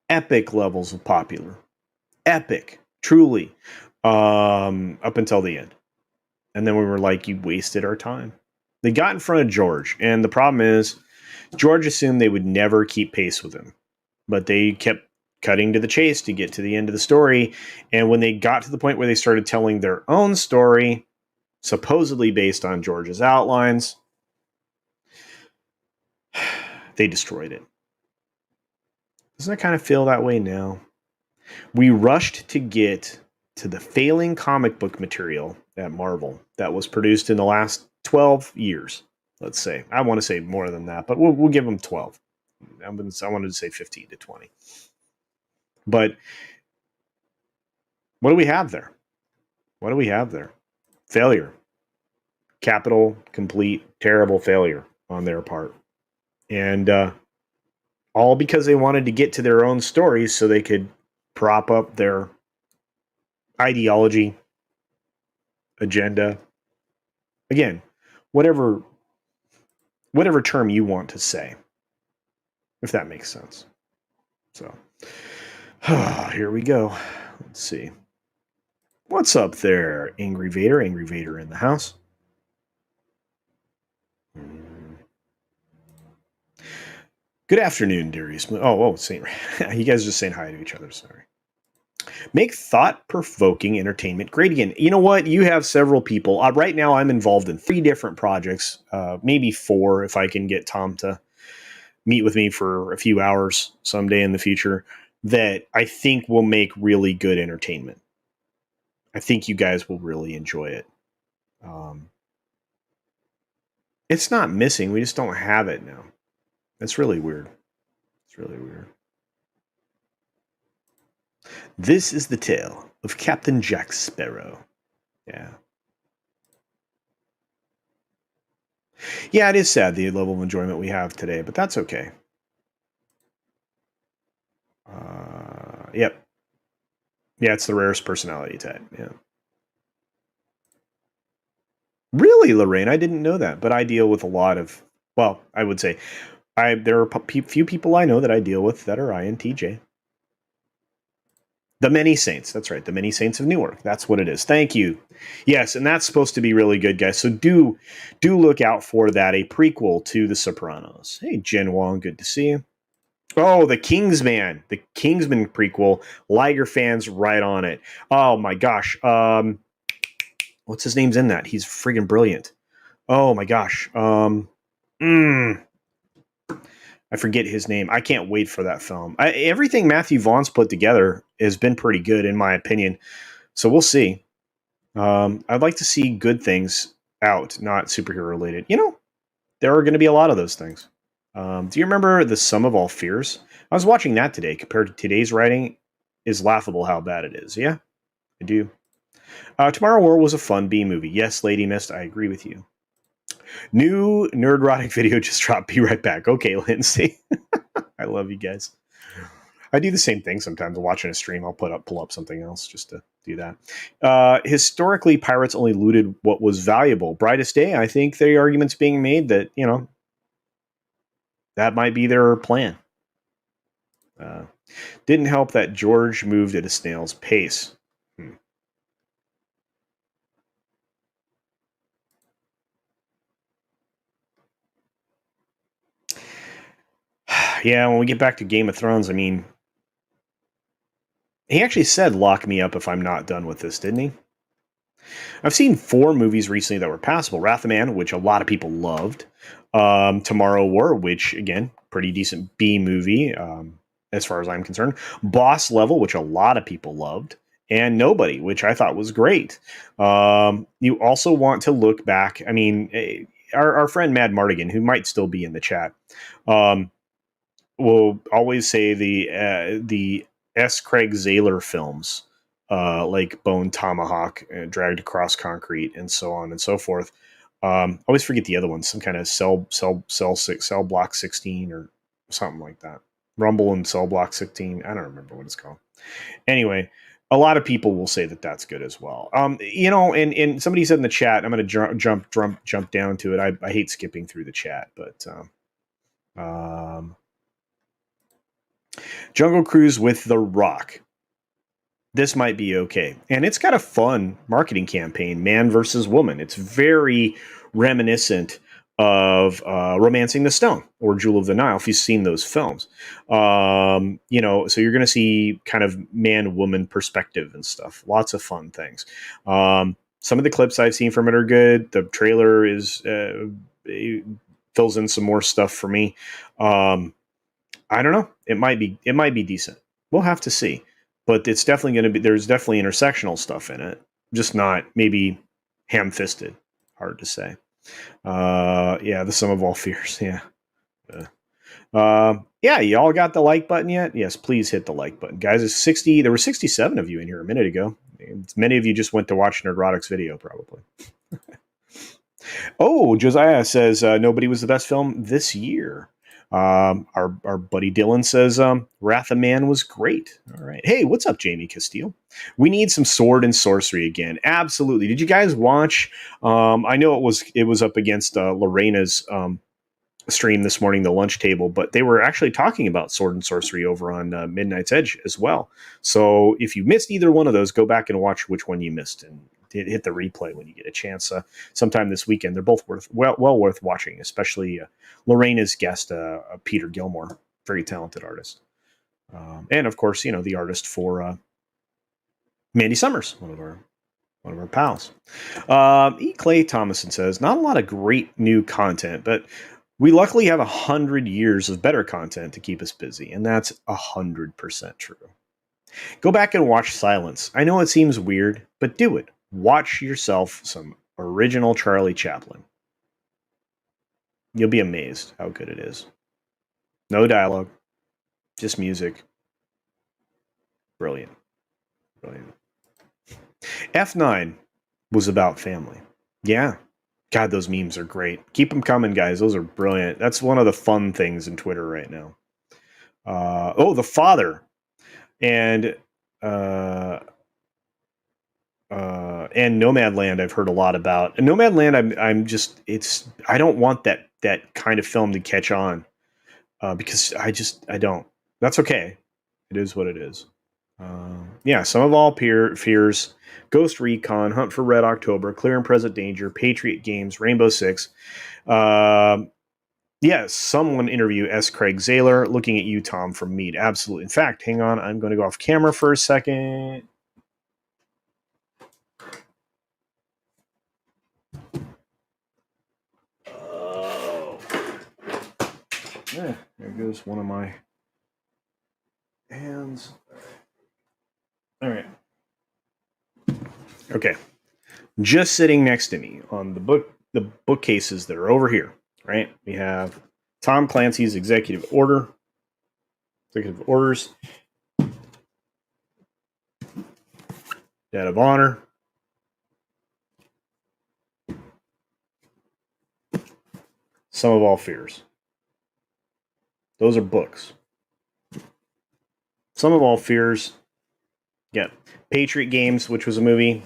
epic levels of popular. Epic, truly, up until the end. And then we were like, you wasted our time. They got in front of George, and the problem is George assumed they would never keep pace with him, but they kept cutting to the chase to get to the end of the story. And when they got to the point where they started telling their own story, supposedly based on George's outlines, they destroyed it. Doesn't it kind of feel that way now? We rushed to get to the failing comic book material at Marvel that was produced in the last 12 years, let's say. I want to say more than that, but we'll give them 12. I wanted to say 15 to 20. But what do we have there? What do we have there? Failure. Capital, complete, terrible failure on their part. And all because they wanted to get to their own stories so they could prop up their ideology, agenda. Again, whatever term you want to say, if that makes sense. So, here we go. Let's see. What's up there, Angry Vader? Angry Vader in the house. Good afternoon, Darius. Saint. You guys are just saying hi to each other. Sorry. Make thought-provoking entertainment great again. You know what? You have several people. Right now, I'm involved in 3 different projects, maybe 4 if I can get Tom to meet with me for a few hours someday in the future, that I think will make really good entertainment. I think you guys will really enjoy it. It's not missing. We just don't have it now. That's really weird. It's really weird. This is the tale of Captain Jack Sparrow. Yeah. Yeah, it is sad the level of enjoyment we have today, but that's okay. Yep. Yeah, it's the rarest personality type. Yeah. Really, Lorraine? I didn't know that, but I deal with a lot of. Well, I would say, there are few people I know that I deal with that are INTJ. The Many Saints. That's right. The Many Saints of Newark. That's what it is. Thank you. Yes, and that's supposed to be really good, guys. So do look out for that. A prequel to The Sopranos. Hey, Jen Wong. Good to see you. Oh, The Kingsman. The Kingsman prequel. Liger fans right on it. Oh, my gosh. What's his name's in that? He's friggin' brilliant. Oh, my gosh. I forget his name. I can't wait for that film. Everything Matthew Vaughn's put together has been pretty good, in my opinion. So we'll see. I'd like to see good things out, not superhero related. There are going to be a lot of those things. Do you remember The Sum of All Fears? I was watching that today. Compared to today's writing, is laughable how bad it is. Yeah, I do. Tomorrow War was a fun B movie. Yes, Lady Mist, I agree with you. New nerdrotic video just dropped. Be right back. Okay, Lindsay. I love you guys. I do the same thing sometimes. Watching a stream, I'll pull up something else just to do that. Historically, pirates only looted what was valuable. Brightest Day, I think the argument's being made that, that might be their plan. Didn't help that George moved at a snail's pace. Yeah, when we get back to Game of Thrones, I mean, he actually said, lock me up if I'm not done with this, didn't he? I've seen 4 movies recently that were passable. Wrath of Man, which a lot of people loved. Tomorrow War, which, again, pretty decent B movie, as far as I'm concerned. Boss Level, which a lot of people loved. And Nobody, which I thought was great. You also want to look back. I mean, our friend Mad Mardigan, who might still be in the chat, will always say the S. Craig Zahler films, like Bone Tomahawk, Dragged Across Concrete, and so on and so forth. Always forget the other ones, some kind of cell block 16 or something like that. Rumble and Cell Block 16. I don't remember what it's called. Anyway, a lot of people will say that that's good as well. And somebody said in the chat, I'm going to jump down to it. I hate skipping through the chat, but Jungle Cruise with The Rock. this might be okay. And it's got a fun marketing campaign, man versus woman. It's very reminiscent of Romancing the Stone or Jewel of the Nile, if you've seen those films. So you're going to see kind of man-woman perspective and stuff. Lots of fun things. Some of the clips I've seen from it are good. The trailer fills in some more stuff for me. I don't know. It might be decent. We'll have to see. But it's definitely going to be. There's definitely intersectional stuff in it, just not maybe ham-fisted. Hard to say. The sum of all fears. Yeah. Y'all got the like button yet? Yes, please hit the like button, guys. It's 60. There were 67 of you in here a minute ago. Many of you just went to watch Nerdrotic's video, probably. Oh, Josiah says Nobody was the best film this year. Our buddy Dylan says Wrath of Man was great. All right. Hey, what's up, Jamie Castile? We need some sword and sorcery again. Absolutely. Did you guys watch? I know it was up against Lorena's stream this morning, the lunch table, but they were actually talking about sword and sorcery over on Midnight's Edge as well. So if you missed either one of those, go back and watch which one you missed and hit the replay when you get a chance sometime this weekend. They're both well worth watching, especially Lorena's guest, Peter Gilmore, very talented artist. And of course, the artist for Mandy Summers, one of our pals. E. Clay Thomason says, not a lot of great new content, but we luckily have 100 years of better content to keep us busy, and that's 100% true. Go back and watch Silence. I know it seems weird, but do it. Watch yourself some original Charlie Chaplin. You'll be amazed how good it is. No dialogue, just music. Brilliant. F9 was about family. Yeah. God, those memes are great. Keep them coming, guys. Those are brilliant. That's one of the fun things in Twitter right now. The father. And Nomadland I've heard a lot about. And Nomadland I don't want that kind of film to catch on because I don't. That's okay. It is what it is. Some of all fears, Ghost Recon, Hunt for Red October, Clear and Present Danger, Patriot Games, Rainbow Six. Someone interview S. Craig Zahler. Looking at you, Tom, from Mead. Absolutely. In fact, hang on. I'm going to go off camera for a second. There goes one of my hands. All right. Okay. Just sitting next to me on the bookcases that are over here, right? We have Tom Clancy's Executive Orders, Debt of Honor, Sum of All Fears. Those are books. Sum of All Fears. Yeah. Patriot Games, which was a movie.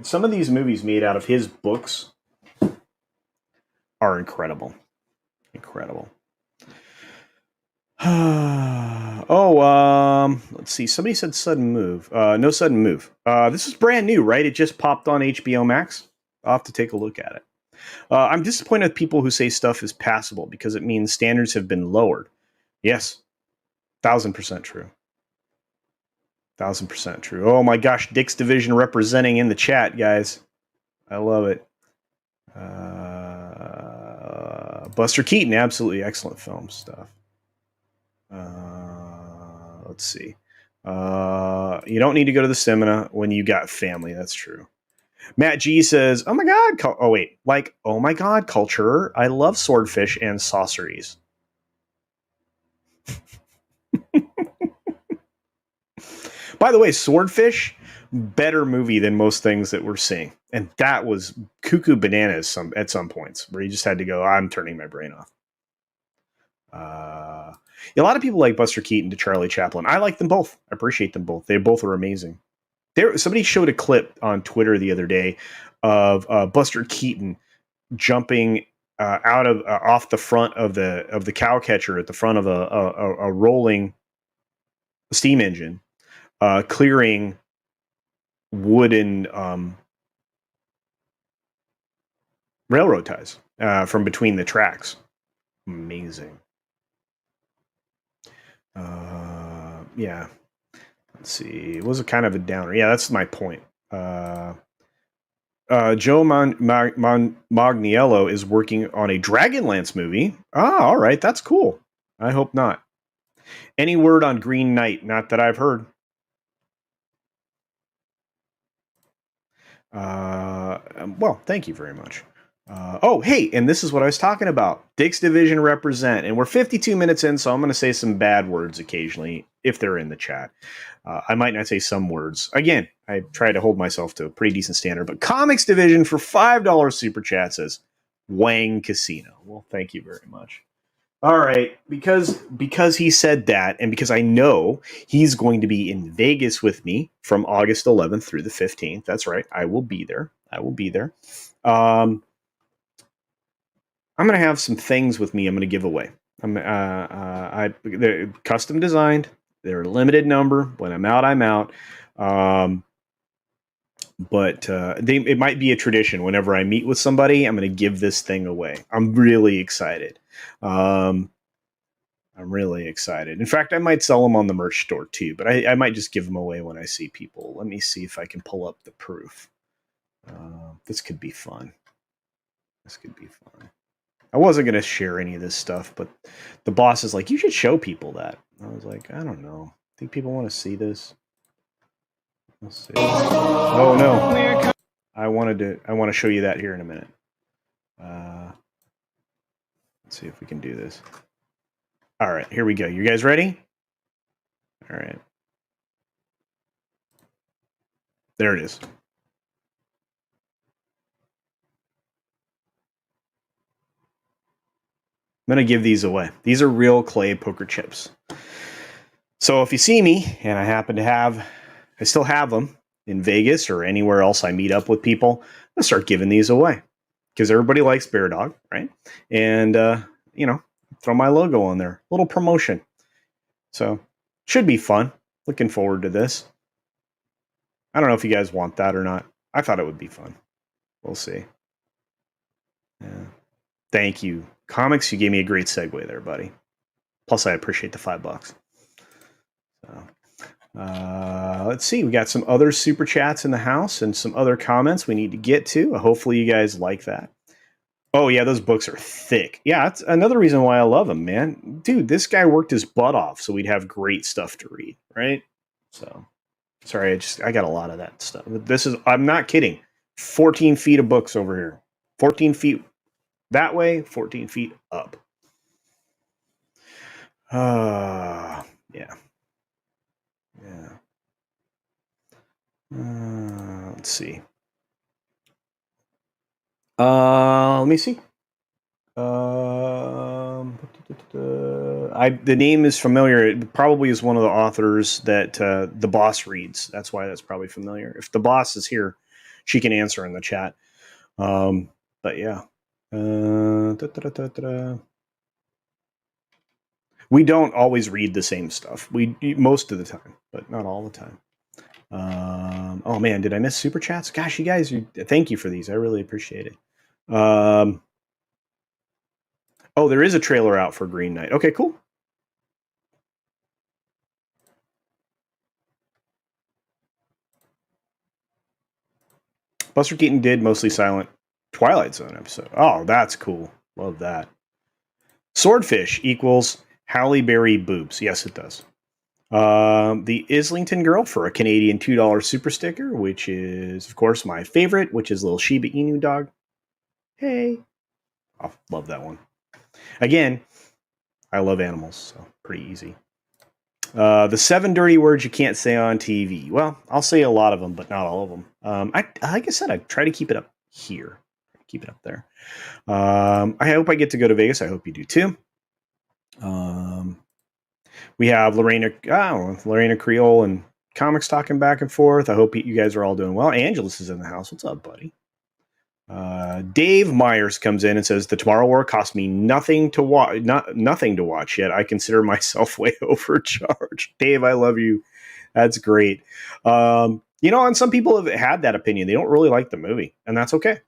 Some of these movies made out of his books are incredible. Incredible. Let's see. Somebody said Sudden Move. No Sudden Move. This is brand new, right? It just popped on HBO Max. I'll have to take a look at it. I'm disappointed with people who say stuff is passable because it means standards have been lowered. Yes. 1,000% true. 1,000% true. Oh my gosh, Dick's Division representing in the chat, guys. I love it. Buster Keaton, absolutely excellent film stuff. Let's see. You don't need to go to the cinema when you got family. That's true. Matt G says, "Oh my god!" Oh my god, culture! I love swordfish and sorceries. By the way, Swordfish, better movie than most things that we're seeing. And that was cuckoo bananas at some points where you just had to go, I'm turning my brain off. A lot of people like Buster Keaton to Charlie Chaplin. I like them both. I appreciate them both. They both are amazing. Somebody showed a clip on Twitter the other day of Buster Keaton jumping off the front of the cow catcher at the front of a rolling steam engine. Clearing wooden railroad ties from between the tracks. Amazing. Yeah. Let's see. It was a kind of a downer. Yeah, that's my point. Joe Magniello is working on a Dragonlance movie. Ah, all right. That's cool. I hope not. Any word on Green Knight? Not that I've heard. Well, thank you very much. Oh, hey, and this is what I was talking about. Dick's Division represent. And we're 52 minutes in, so I'm going to say some bad words occasionally if they're in the chat. I might not say some words. Again, I try to hold myself to a pretty decent standard, but Comics Division for $5 super chat says Wang Casino. Well, thank you very much. All right, because he said that, and because I know he's going to be in Vegas with me from August 11th through the 15th. That's right, I will be there. I will be there. I'm going to have some things with me. I'm going to give away. They're custom designed. They're a limited number. When I'm out, I'm out. But it might be a tradition. Whenever I meet with somebody, I'm going to give this thing away. I'm really excited. I'm really excited. In fact, I might sell them on the merch store too, but I might just give them away when I see people. Let me see if I can pull up the proof. This could be fun. This could be fun. I wasn't going to share any of this stuff, but the boss is like, you should show people that. I was like, I don't know. Think people want to see this? Let's see. Oh no. I want to show you that here in a minute. Let's see if we can do this. All right, here we go. You guys ready? All right. There it is. I'm going to give these away. These are real clay poker chips. So if you see me, and I still have them in Vegas or anywhere else I meet up with people, I'm going to start giving these away because everybody likes Bear Dog, right? And, throw my logo on there. Little promotion. So should be fun. Looking forward to this. I don't know if you guys want that or not. I thought it would be fun. We'll see. Yeah. Thank you. Comics, you gave me a great segue there, buddy. Plus, I appreciate the $5. So, let's see. We got some other super chats in the house and some other comments we need to get to. Hopefully, you guys like that. Oh, yeah, those books are thick. Yeah, that's another reason why I love them, man. Dude, this guy worked his butt off so we'd have great stuff to read, right? So, sorry, I got a lot of that stuff. I'm not kidding. 14 feet of books over here. 14 feet that way, 14 feet up. Yeah. Yeah. Let's see. Let me see. The name is familiar. It probably is one of the authors that the boss reads. That's why that's probably familiar. If the boss is here, she can answer in the chat. But yeah. We don't always read the same stuff. We most of the time, but not all the time. Oh man, did I miss super chats? Gosh, you guys, thank you for these. I really appreciate it. Oh, there is a trailer out for Green Knight. Okay, cool. Buster Keaton did mostly silent Twilight Zone episode. Oh, that's cool. Love that. Swordfish equals Halle Berry boobs. Yes, it does. The Islington Girl for a Canadian $2 super sticker, which is, of course, my favorite, which is little Shiba Inu dog. Hey. Oh, love that one. Again, I love animals, so pretty easy. The 7 dirty words you can't say on TV. Well, I'll say a lot of them, but not all of them. Like I said, I try to keep it up here. Keep it up there. I hope I get to go to Vegas. I hope you do too. We have Lorena Creole and Comics talking back and forth. I hope you guys are all doing well. Angelus is in the house. What's up, buddy? Dave Myers comes in and says the Tomorrow War cost me nothing to watch. Nothing to watch yet. I consider myself way overcharged. Dave, I love you. That's great. And some people have had that opinion. They don't really like the movie, and that's okay.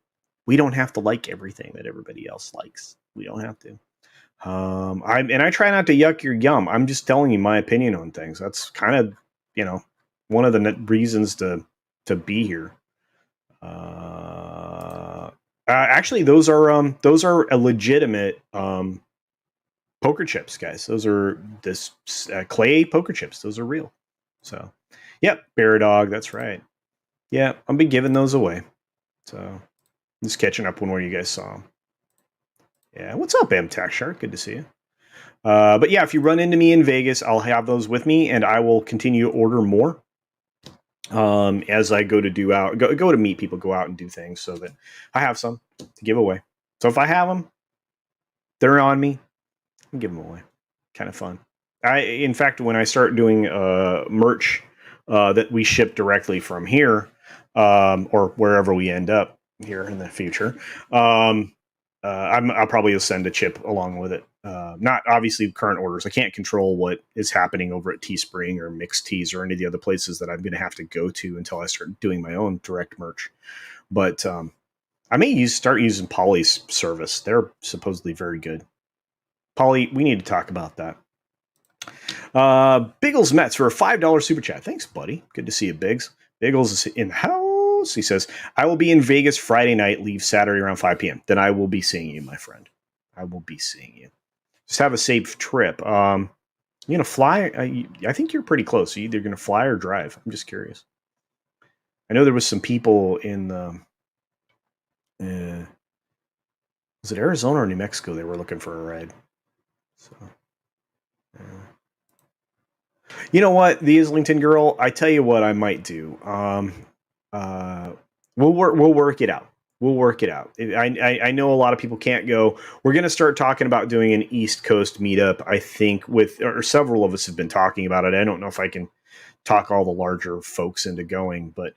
We don't have to like everything that everybody else likes. We don't have to. I try not to yuck your yum. I'm just telling you my opinion on things. That's kind of, one of the reasons to be here. Actually, those are a legitimate poker chips, guys. Those are this clay poker chips. Those are real. So, yep, Bear Dog. That's right. Yeah, I've been giving those away. So, just catching up on where you guys saw them. Yeah, what's up, M Tax Shark? Good to see you. But yeah, if you run into me in Vegas, I'll have those with me, and I will continue to order more as I go to meet people, go out and do things, so that I have some to give away. So if I have them, they're on me. I'll give them away. Kind of fun. In fact, when I start doing merch that we ship directly from here, or wherever we end up here in the future, I'll probably send a chip along with it. Not obviously current orders. I can't control what is happening over at Teespring or Mixed Tees or any of the other places that I'm going to have to go to until I start doing my own direct merch. But I may start using Polly's service. They're supposedly very good. Polly, we need to talk about that. Biggles Mets for a $5 super chat. Thanks, buddy. Good to see you, Biggs. Biggles is in the house. He says, I will be in Vegas Friday night, leave Saturday around 5 p.m. Then I will be seeing you, my friend. I will be seeing you. Just have a safe trip. You going to fly? I think you're pretty close. You're either going to fly or drive. I'm just curious. I know there was some people in the... was it Arizona or New Mexico? They were looking for a ride. So... You know what, the Islington girl, I tell you what I might do. We'll work it out. We'll work it out. I know a lot of people can't go. We're going to start talking about doing an East Coast meetup, I think, or several of us have been talking about it. I don't know if I can talk all the larger folks into going, but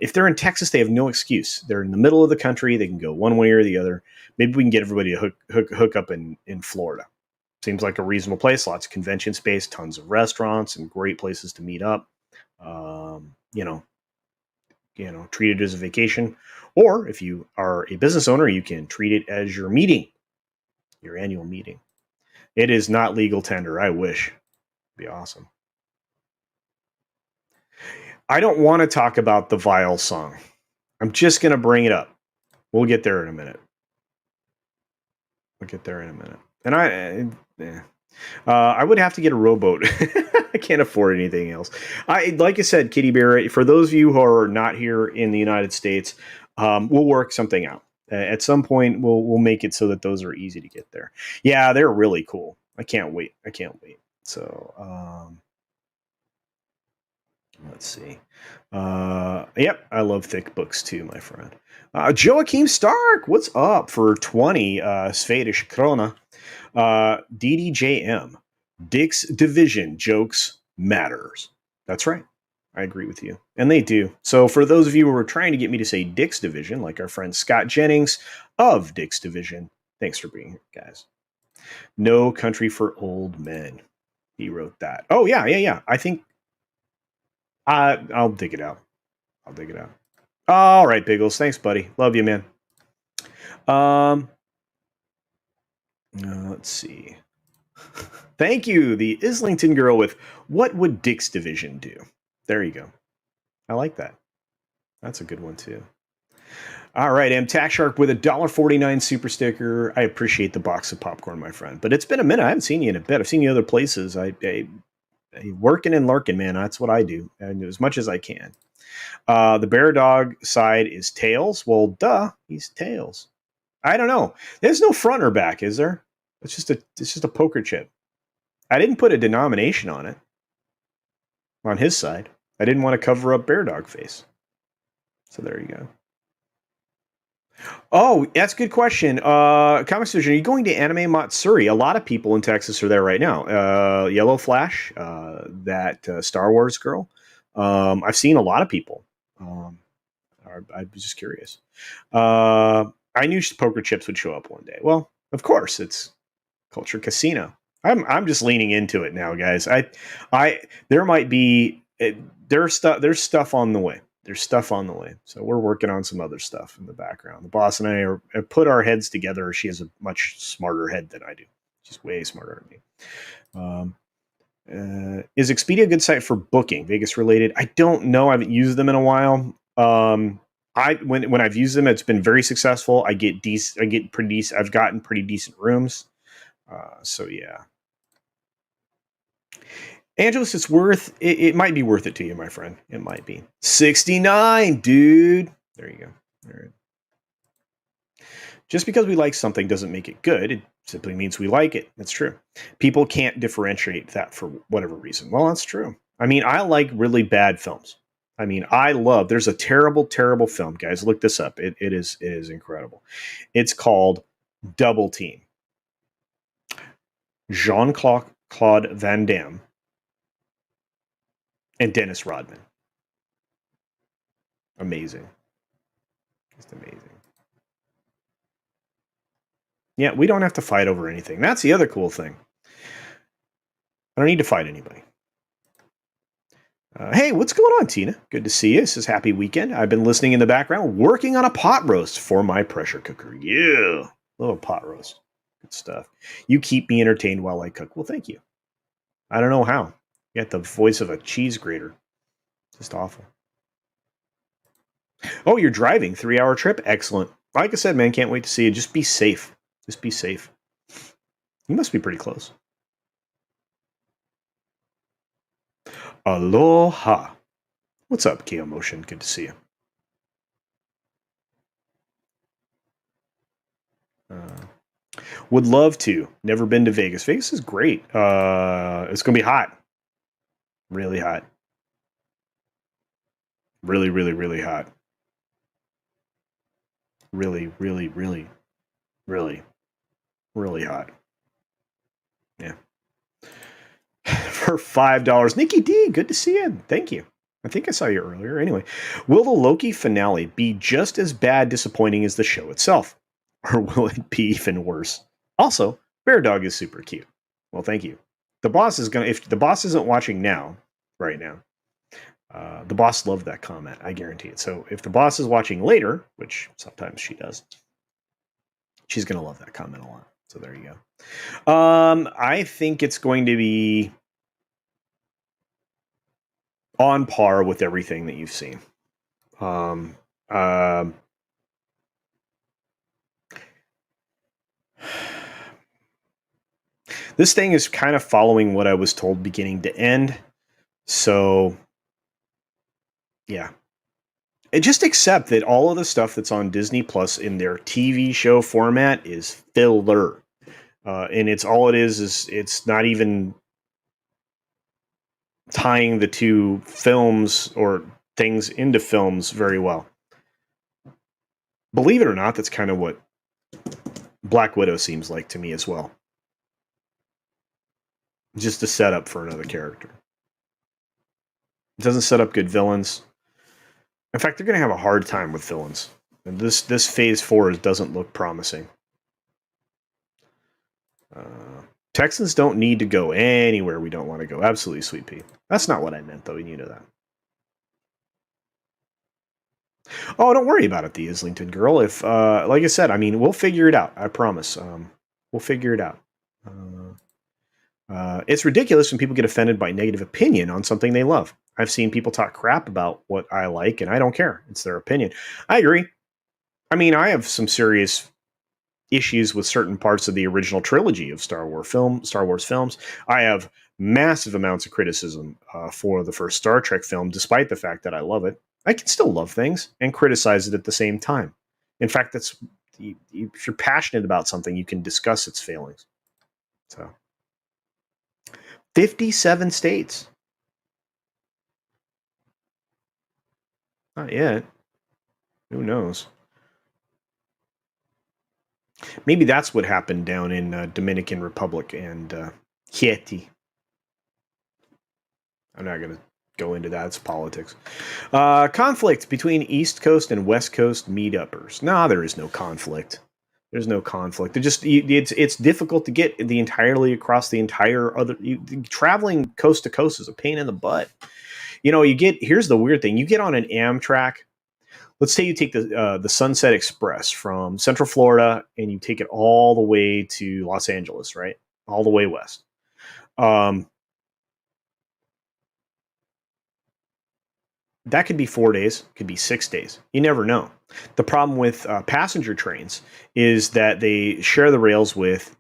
if they're in Texas, they have no excuse. They're in the middle of the country. They can go one way or the other. Maybe we can get everybody to hook up in Florida. Seems like a reasonable place. Lots of convention space, tons of restaurants, and great places to meet up. Treat it as a vacation. Or if you are a business owner, you can treat it as your meeting, your annual meeting. It is not legal tender. I wish. It'd be awesome. I don't want to talk about the Vile song. I'm just going to bring it up. We'll get there in a minute. And I would have to get a rowboat. I can't afford anything else. Like I said, Kitty Bear, for those of you who are not here in the United States, we'll work something out. At some point, we'll make it so that those are easy to get there. Yeah, they're really cool. I can't wait. So, let's see. Yep, I love thick books too, my friend. Joachim Stark, what's up for 20 Swedish krona? DDJM, Dick's Division jokes matters. That's right. I agree with you. And they do. So for those of you who are trying to get me to say Dick's Division, like our friend Scott Jennings of Dick's Division, thanks for being here, guys. No Country for Old Men. He wrote that. Oh, yeah. I think I'll dig it out. All right, Biggles. Thanks, buddy. Love you, man. Let's see. Thank you, the Islington girl with what would Dick's Division do? There you go. I like that. That's a good one, too. All right, M Tax Shark with a $1.49 super sticker. I appreciate the box of popcorn, my friend. But it's been a minute. I haven't seen you in a bit. I've seen you other places. I working and lurking, man. That's what I do, and as much as I can. The Bear Dog side is Tails. Well, duh, he's Tails. I don't know. There's no front or back, is there? It's just a poker chip. I didn't put a denomination on it. On his side, I didn't want to cover up Bear Dog face. So there you go. Oh, that's a good question. Comic Station, are you going to Anime Matsuri? A lot of people in Texas are there right now. Yellow Flash, that Star Wars girl. I've seen a lot of people. I was just curious. I knew poker chips would show up one day. Well, of course, it's Culture Casino. I'm just leaning into it now, guys. There might be it, there's stuff on the way. There's stuff on the way. So we're working on some other stuff in the background. The boss and I have put our heads together. She has a much smarter head than I do. She's way smarter than me. Is Expedia a good site for booking Vegas related? I don't know. I haven't used them in a while. When I've used them, it's been very successful. I get decent. I get pretty decent. I've gotten pretty decent rooms. So yeah. Angelos, it might be worth it to you, my friend. It might be. 69, dude. There you go. All right. Just because we like something doesn't make it good. It simply means we like it. That's true. People can't differentiate that for whatever reason. Well, that's true. I mean, I like really bad films. I mean, there's a terrible, terrible film, guys. Look this up. It is incredible. It's called Double Team. Jean-Claude Van Damme and Dennis Rodman. Amazing. Just amazing. Yeah, we don't have to fight over anything. That's the other cool thing. I don't need to fight anybody. Hey, what's going on, Tina? Good to see you. This is Happy Weekend. I've been listening in the background, working on a pot roast for my pressure cooker. Yeah, little pot roast. Good stuff. You keep me entertained while I cook. Well, thank you. I don't know how. You got the voice of a cheese grater. Just awful. Oh, you're driving. 3-hour trip? Excellent. Like I said, man, can't wait to see you. Just be safe. Just be safe. You must be pretty close. Aloha. What's up, KO Motion? Good to see you. Would love to. Never been to Vegas. Vegas is great. It's going to be hot. Really hot. Really, really, really hot. Really, really, really, really, really hot. Yeah. For $5. Nikki D, good to see you. Thank you. I think I saw you earlier. Anyway, will the Loki finale be just as bad disappointing as the show itself? Or will it be even worse? Also, Bear Dog is super cute. Well, thank you. The boss is going to, if the boss isn't watching now, right now, the boss loved that comment. I guarantee it. So if the boss is watching later, which sometimes she does, she's going to love that comment a lot. So there you go. I think it's going to be on par with everything that you've seen. This thing is kind of following what I was told beginning to end. So, yeah. And just accept that all of the stuff that's on Disney Plus in their TV show format is filler. And it's all it is it's not even tying the two films or things into films very well. Believe it or not, that's kind of what Black Widow seems like to me as well. Just a setup for another character. It doesn't set up good villains. In fact, they're going to have a hard time with villains. And this Phase 4 doesn't look promising. Texans don't need to go anywhere we don't want to go. Absolutely, Sweet Pea. That's not what I meant, though. You know that. Oh, don't worry about it, the Islington girl. If, like I said, I mean, we'll figure it out. I promise. We'll figure it out. It's ridiculous when people get offended by negative opinion on something they love. I've seen people talk crap about what I like, and I don't care. It's their opinion. I agree. I mean, I have some serious issues with certain parts of the original trilogy of Star Wars films. I have massive amounts of criticism for the first Star Trek film, despite the fact that I love it. I can still love things and criticize it at the same time. In fact, if you're passionate about something, you can discuss its failings. So, 57 states. Not yet. Who knows? Maybe that's what happened down in Dominican Republic and Haiti. I'm not going to go into that. It's politics. Conflict between East Coast and West Coast meetuppers. No, there is no conflict. There's no conflict. It's difficult to get entirely across the entire other. Traveling coast to coast is a pain in the butt. You get here's the weird thing: you get on an Amtrak. Let's say you take the Sunset Express from Central Florida and you take it all the way to Los Angeles, right? All the way west. Um, that could be 4 days, could be 6 days. You never know. The problem with passenger trains is that they share the rails with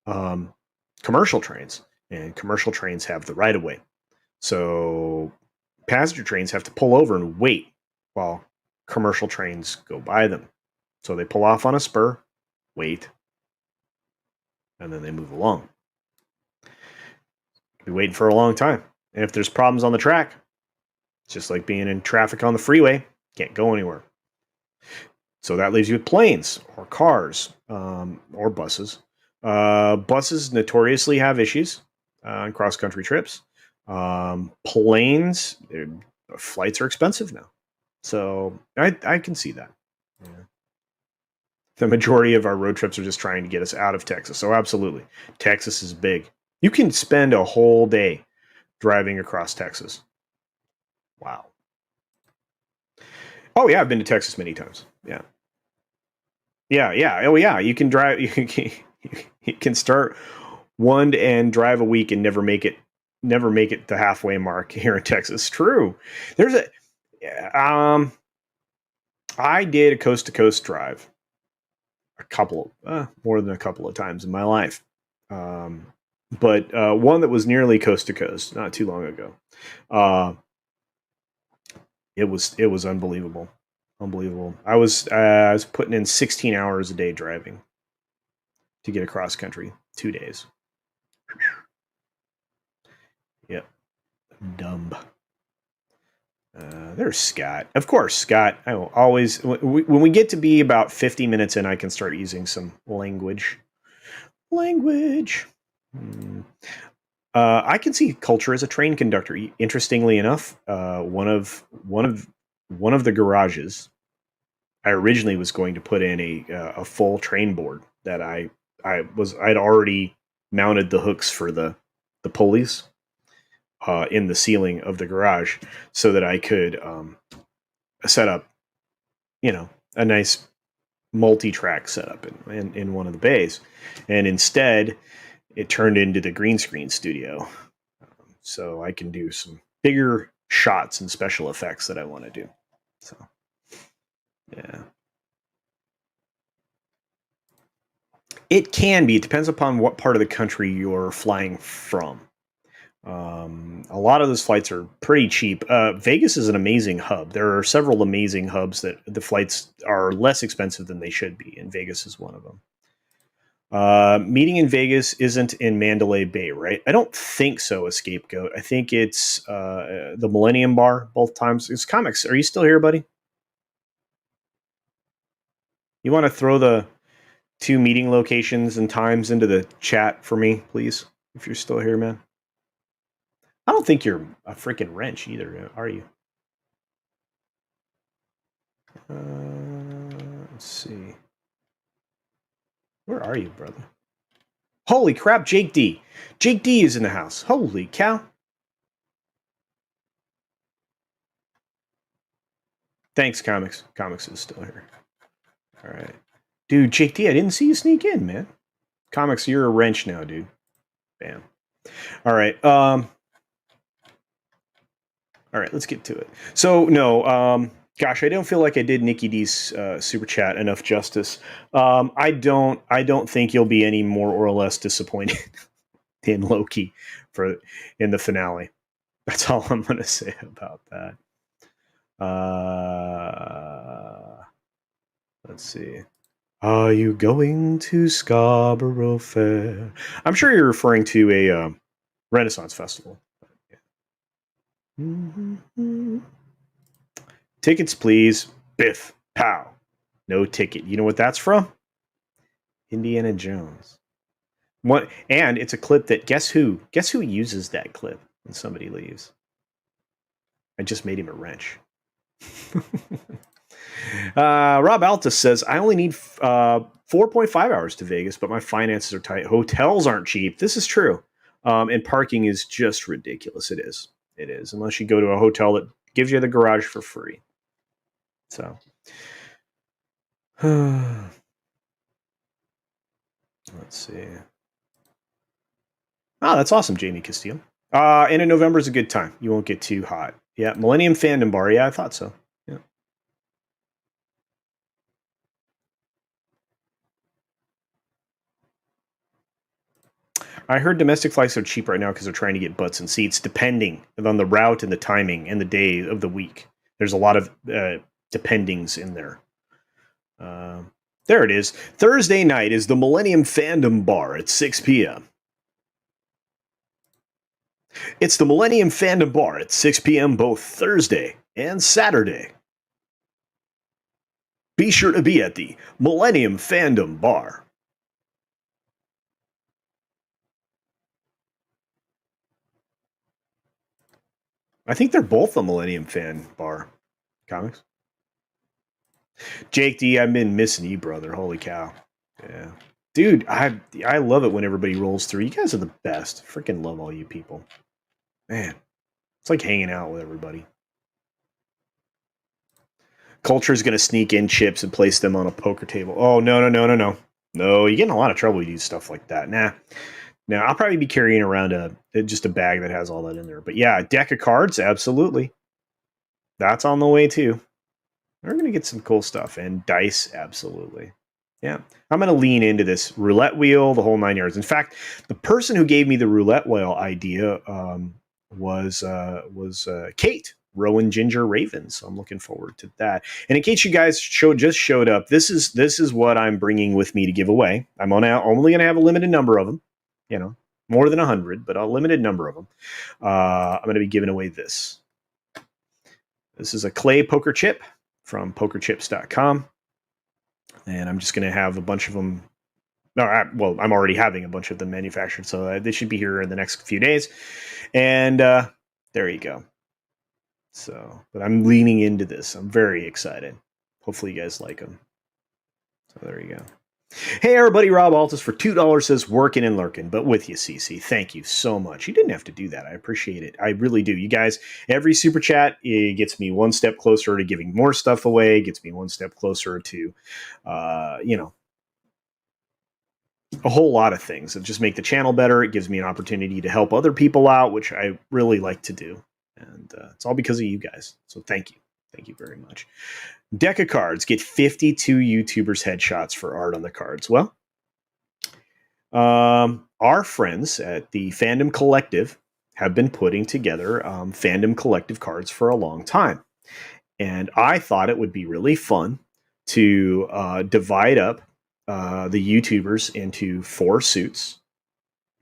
um, commercial trains, and commercial trains have the right of way. So passenger trains have to pull over and wait while commercial trains go by them. So they pull off on a spur, wait, and then they move along. Be waiting for a long time. And if there's problems on the track, it's just like being in traffic on the freeway, can't go anywhere. So that leaves you with planes or cars or buses. Buses notoriously have issues on cross country trips. Planes, flights are expensive now. So I can see that. Yeah. The majority of our road trips are just trying to get us out of Texas. So absolutely. Texas is big. You can spend a whole day driving across Texas. Wow. Oh yeah, I've been to Texas many times. Yeah. Yeah, yeah. Oh yeah, you can drive you can start one and drive a week and never make it the halfway mark here in Texas. True. There's a I did a coast to coast drive more than a couple of times in my life. Um, but one that was nearly coast to coast not too long ago. Uh, it was unbelievable, unbelievable. I was putting in 16 hours a day driving to get across country, 2 days. Yep, dumb. There's Scott. Of course, Scott. I will always when we get to be about 50 minutes in, I can start using some language. Language. Hmm. I can see culture as a train conductor. Interestingly enough, one of the garages I originally was going to put in a full train board that I'd already mounted the hooks for the pulleys in the ceiling of the garage so that I could set up, a nice multi-track setup in one of the bays, and instead it turned into the green screen studio, so I can do some bigger shots and special effects that I want to do. So yeah, it can be. It depends upon what part of the country you're flying from. A lot of those flights are pretty cheap. Vegas is an amazing hub. There are several amazing hubs that the flights are less expensive than they should be, and Vegas is one of them. Meeting in Vegas isn't in Mandalay Bay, right? I don't think so. A scapegoat. I think it's the Millennium Bar both times. It's comics. Are you still here, buddy? You want to throw the two meeting locations and times into the chat for me, please? If you're still here, man. I don't think you're a freaking wrench either, are you? Let's see. Where are you, brother? Holy crap, Jake D. Jake D is in the house. Holy cow. Thanks, Comics. Comics is still here. All right. Dude, Jake D, I didn't see you sneak in, man. Comics, you're a wrench now, dude. Bam. All right. All right, let's get to it. So, no, gosh, I don't feel like I did Nikki D's super chat enough justice. I don't think you'll be any more or less disappointed in Loki in the finale. That's all I'm going to say about that. Let's see. Are you going to Scarborough Fair? I'm sure you're referring to a Renaissance Festival. Mm-hmm. Tickets, please. Biff. Pow. No ticket. You know what that's from? Indiana Jones. What? And it's a clip that guess who uses that clip when somebody leaves? I just made him a wrench. Rob Altus says, I only need 4.5 hours to Vegas, but my finances are tight. Hotels aren't cheap. This is true. And parking is just ridiculous. It is. It is, unless you go to a hotel that gives you the garage for free. So, let's see. Oh, that's awesome, Jamie Castillo. And in November is a good time. You won't get too hot. Yeah, Millennium Fandom Bar. Yeah, I thought so. Yeah. I heard domestic flights are cheap right now because they're trying to get butts and seats, depending on the route and the timing and the day of the week. There's a lot of dependings in there. There it is. Thursday night is the Millennium Fandom Bar at 6 p.m. It's the Millennium Fandom Bar at 6 p.m. both Thursday and Saturday. Be sure to be at the Millennium Fandom Bar. I think they're both the Millennium Fan Bar comics. Jake D, I've been missing you, brother. Holy cow. Yeah. Dude, I love it when everybody rolls through. You guys are the best. Freaking love all you people. Man, it's like hanging out with everybody. Culture's going to sneak in chips and place them on a poker table. Oh, no. No, you get in a lot of trouble when you do stuff like that. Nah. Now, I'll probably be carrying around just a bag that has all that in there. But yeah, a deck of cards, absolutely. That's on the way too. We're going to get some cool stuff. And dice, absolutely. Yeah. I'm going to lean into this roulette wheel, the whole 9 yards. In fact, the person who gave me the roulette wheel idea was Kate, Rowan Ginger Raven. So I'm looking forward to that. And in case you guys just showed up, this is what I'm bringing with me to give away. I'm only going to have a limited number of them. You know, more than 100, but a limited number of them. I'm going to be giving away this. This is a clay poker chip from pokerchips.com. And I'm just going to have a bunch of them. Well, I'm already having a bunch of them manufactured, so they should be here in the next few days. And there you go. So, but I'm leaning into this. I'm very excited. Hopefully you guys like them. So there you go. Hey everybody, Rob Altus for $2 says working and lurking, but with you, CC. Thank you so much. You didn't have to do that. I appreciate it. I really do. You guys, every super chat, it gets me one step closer to giving more stuff away, gets me one step closer to, a whole lot of things that just make the channel better. It gives me an opportunity to help other people out, which I really like to do. And it's all because of you guys. So thank you. Thank you very much. Deck of cards. Get 52 YouTubers headshots for art on the cards. Well, our friends at the Fandom Collective have been putting together Fandom Collective cards for a long time. And I thought it would be really fun to divide up the YouTubers into 4 suits,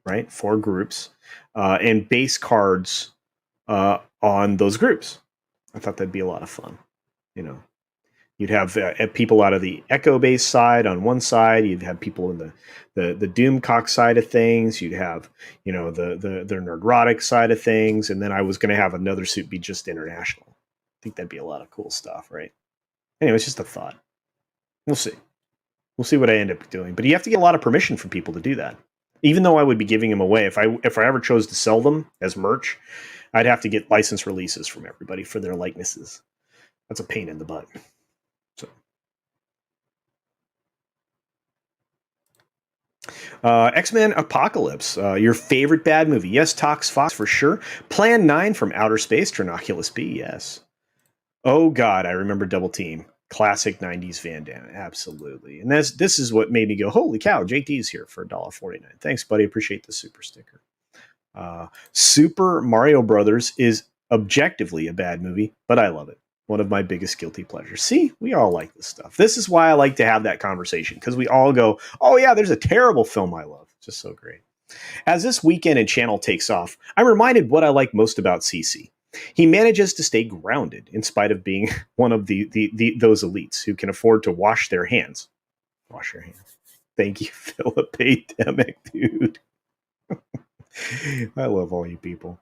right? 4 groups, and base cards on those groups. I thought that'd be a lot of fun. You know, you'd have people out of the Echo base side on one side. You'd have people in the Doomcock side of things. You'd have, the Nerdrotic side of things. And then I was going to have another suit be just international. I think that'd be a lot of cool stuff, right? Anyway, it's just a thought. We'll see. We'll see what I end up doing. But you have to get a lot of permission from people to do that. Even though I would be giving them away, if I ever chose to sell them as merch, I'd have to get license releases from everybody for their likenesses. That's a pain in the butt. So, X-Men Apocalypse, your favorite bad movie? Yes, Tox Fox for sure. Plan 9 from Outer Space, Trinoculus B. Yes. Oh God, I remember Double Team. Classic 90s Van Damme. Absolutely. And this is what made me go, holy cow, JT's here for $1.49. Thanks, buddy. Appreciate the super sticker. Super Mario Brothers is objectively a bad movie, but I love it. One of my biggest guilty pleasures. See, we all like this stuff. This is why I like to have that conversation, because we all go, oh yeah, there's a terrible film I love. It's just so great. As this weekend and channel takes off, I'm reminded what I like most about CC. He manages to stay grounded in spite of being one of those elites who can afford to wash their hands. Wash your hands. Thank you, Philip A. Demick, dude. I love all you people.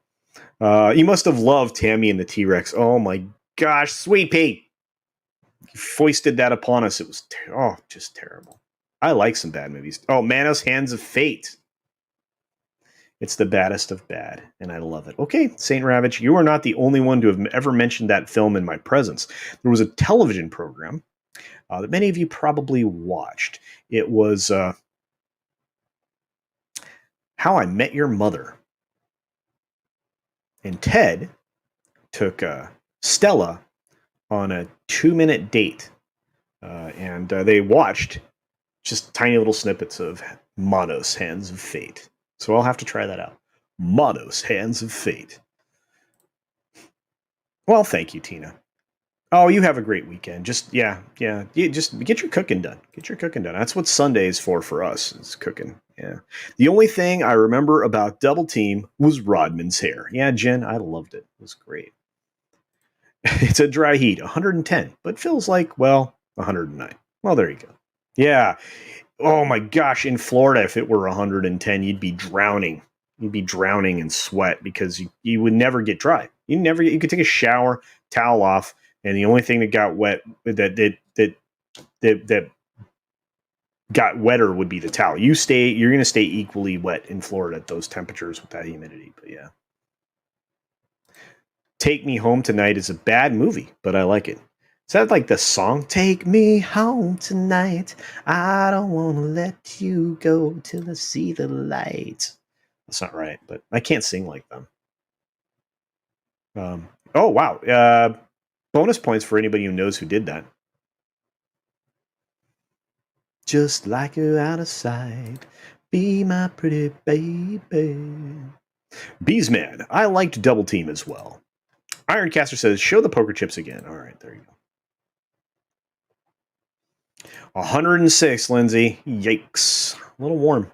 You must have loved Tammy and the T-Rex. Oh my gosh, Sweet Pete. You foisted that upon us. It was just terrible. I like some bad movies. Oh, Manos Hands of Fate. It's the baddest of bad, and I love it. Okay, Saint Ravage, you are not the only one to have ever mentioned that film in my presence. There was a television program that many of you probably watched. It was How I Met Your Mother. And Ted took Stella on a 2-minute date, and they watched just tiny little snippets of Monos Hands of Fate. So I'll have to try that out. Monos Hands of Fate. Well, thank you, Tina. Oh, you have a great weekend. Just just get your cooking done. Get your cooking done. That's what Sunday is for us. It's cooking. Yeah. The only thing I remember about Double Team was Rodman's hair. Yeah, Jen, I loved it. It was great. It's a dry heat, 110, but feels like, well, 109. Well, there you go. Yeah. Oh my gosh, in Florida, if it were 110, you'd be drowning. You'd be drowning in sweat because you would never get dry. You could take a shower, towel off, and the only thing that got wet that got wetter would be the towel. You're going to stay equally wet in Florida at those temperatures with that humidity. But yeah, Take Me Home Tonight is a bad movie, but I like it. Is that like the song? Take me home tonight. I don't want to let you go till I see the light. That's not right, but I can't sing like them. Oh, wow. Bonus points for anybody who knows who did that. Just like you out of sight. Be my pretty baby. Bees Man. I liked Double Team as well. Ironcaster says, show the poker chips again. All right, there you go. 106, Lindsay. Yikes. A little warm.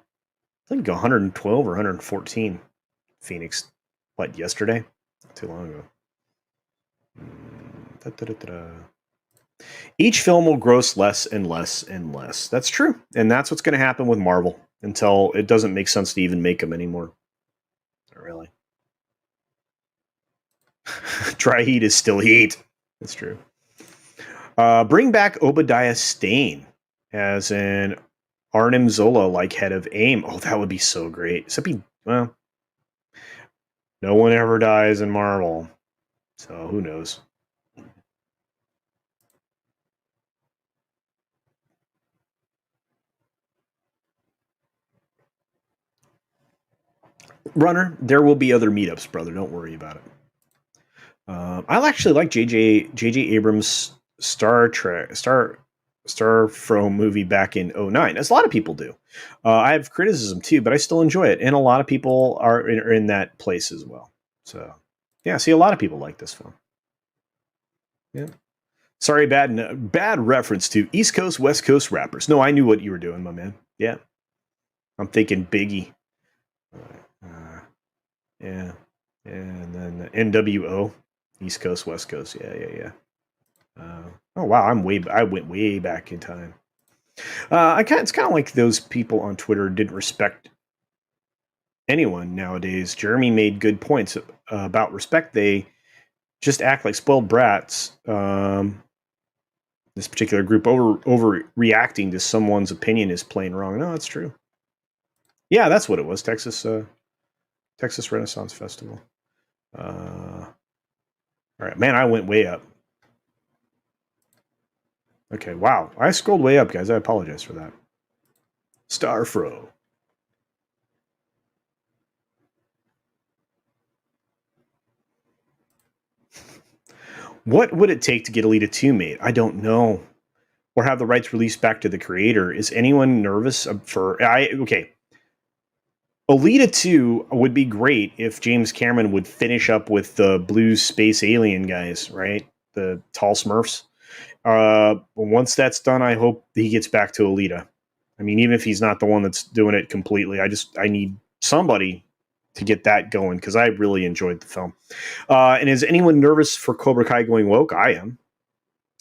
I think 112 or 114. Phoenix, what, yesterday? Not too long ago. Each film will gross less and less and less. That's true. And that's what's going to happen with Marvel until it doesn't make sense to even make them anymore. Not really. Dry heat is still heat. That's true. Bring back Obadiah Stane as an Arnim Zola like head of AIM. Oh, that would be so great. Except well, no one ever dies in Marvel. So who knows? Runner, there will be other meetups, brother. Don't worry about it. I actually like J.J. Abrams' Starfro movie back in 2009, as a lot of people do. I have criticism too, but I still enjoy it, and a lot of people are in that place as well. So, yeah, see, a lot of people like this film. Yeah. Sorry, bad reference to East Coast, West Coast rappers. No, I knew what you were doing, my man. Yeah, I'm thinking Biggie. Yeah, and then NWO, East Coast, West Coast. Yeah. Oh wow, I went way back in time. It's kind of like those people on Twitter didn't respect anyone nowadays. Jeremy made good points about respect. They just act like spoiled brats. This particular group overreacting to someone's opinion is plain wrong. No, that's true. Yeah, that's what it was. Texas Renaissance Festival. All right, man, I went way up. Okay, wow. I scrolled way up, guys. I apologize for that. Starfro. What would it take to get Alita 2 made? I don't know. Or have the rights released back to the creator. Is anyone nervous okay. Alita 2 would be great if James Cameron would finish up with the blue space alien guys, right? The tall Smurfs. Once that's done, I hope he gets back to Alita. I mean, even if he's not the one that's doing it completely, I need somebody to get that going because I really enjoyed the film. And is anyone nervous for Cobra Kai going woke? I am.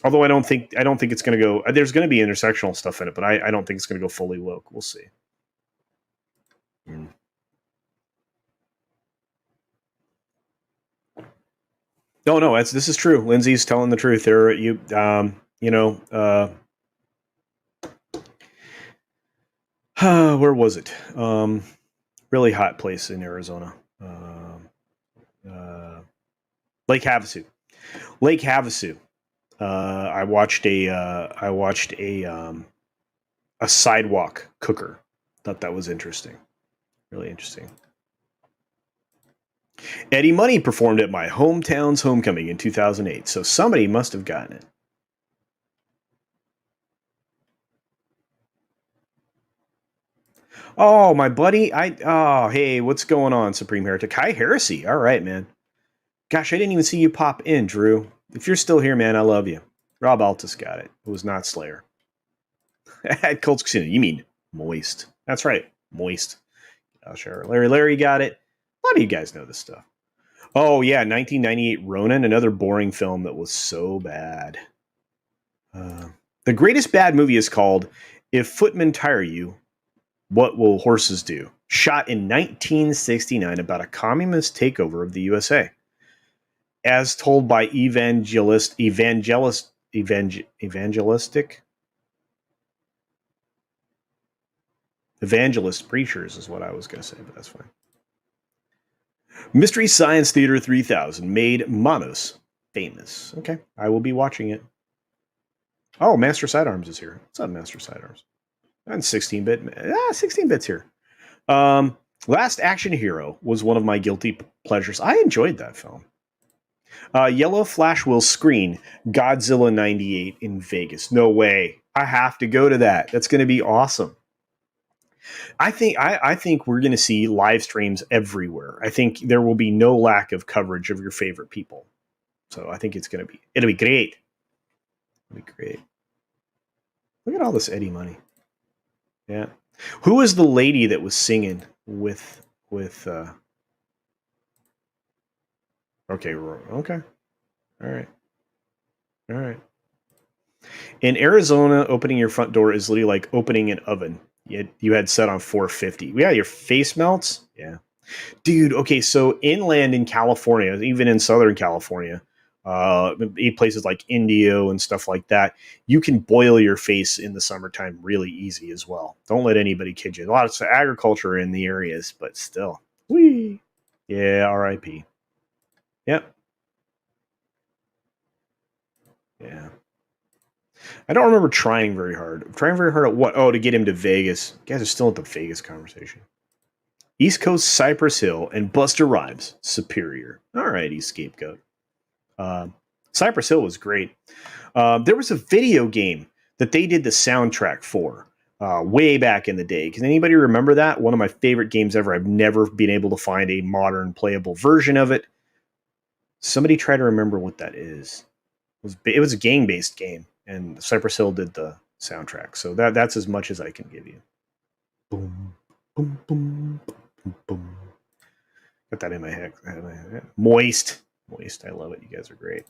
Although I don't think it's going to go. There's going to be intersectional stuff in it, but I don't think it's going to go fully woke. We'll see. No, this is true. Lindsay's telling the truth. There, where was it? Really hot place in Arizona. Uh, Lake Havasu. Lake Havasu. I watched a sidewalk cooker. Thought that was interesting. Really interesting. Eddie Money performed at my hometown's homecoming in 2008, so somebody must have gotten it. Oh, my buddy. Hey, what's going on, Supreme Heretic? Hi, Heresy. All right, man. Gosh, I didn't even see you pop in, Drew. If you're still here, man, I love you. Rob Altus got it. It was not Slayer. At CultureCasino, you mean Moist. That's right, Moist. I'll share. Larry got it. A lot of you guys know this stuff. Oh, yeah, 1998 Ronin, another boring film that was so bad. The greatest bad movie is called If Footmen Tire You, What Will Horses Do? Shot in 1969 about a communist takeover of the USA. As told by evangelist preachers is what I was going to say, but that's fine. Mystery Science Theater 3000 made Manos famous. Okay, I will be watching it. Oh, Master Sidearms is here. What's up, Master Sidearms? And 16-bit. 16-bit's here. Last Action Hero was one of my guilty pleasures. I enjoyed that film. Yellow Flash will screen Godzilla 98 in Vegas. No way. I have to go to that. That's going to be awesome. I think we're going to see live streams everywhere. I think there will be no lack of coverage of your favorite people. So I think it'll be great. It'll be great. Look at all this Eddie money. Yeah. Who was the lady that was singing with Okay. All right. In Arizona, opening your front door is literally like opening an oven. You had set on 450. Yeah, your face melts. Yeah. Dude, okay, so inland in California, even in Southern California, places like Indio and stuff like that, you can boil your face in the summertime really easy as well. Don't let anybody kid you. A lot of agriculture in the areas, but still. Whee! Yeah, RIP. Yep. Yeah. I don't remember trying very hard. Trying very hard at what? Oh, to get him to Vegas. You guys are still at the Vegas conversation. East Coast Cypress Hill and Buster Rhymes Superior. All righty, scapegoat. Cypress Hill was great. There was a video game that they did the soundtrack for way back in the day. Can anybody remember that? One of my favorite games ever. I've never been able to find a modern playable version of it. Somebody try to remember what that is. It was a game-based game, and Cypress Hill did the soundtrack. So that's as much as I can give you. Boom, boom, boom, boom, boom. Got that in my head. Moist. I love it. You guys are great.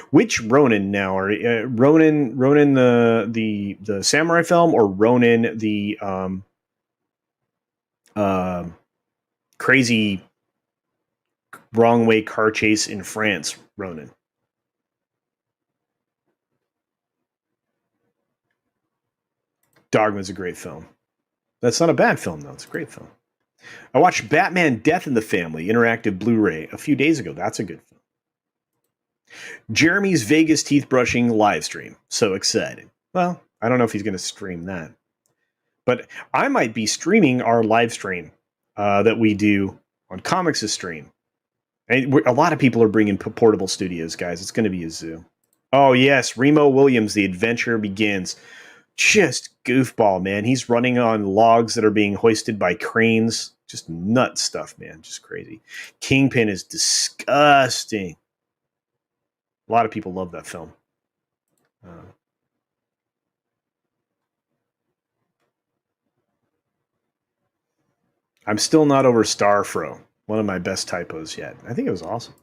Which Ronin now? Are Ronin the samurai film, or Ronin the crazy wrong way car chase in France? Ronin. Dogma's a great film. That's not a bad film though. It's a great film. I watched Batman: Death in the Family interactive Blu-ray a few days ago. That's a good film. Jeremy's Vegas teeth brushing live stream. So excited. Well, I don't know if he's going to stream that, but I might be streaming our live stream that we do on Comics' stream. And a lot of people are bringing portable studios, guys. It's going to be a zoo. Oh yes, Remo Williams. The adventure begins. Just goofball, man. He's running on logs that are being hoisted by cranes. Just nut stuff, man. Just crazy. Kingpin is disgusting. A lot of people love that film. I'm still not over Starfro. One of my best typos yet. I think it was awesome.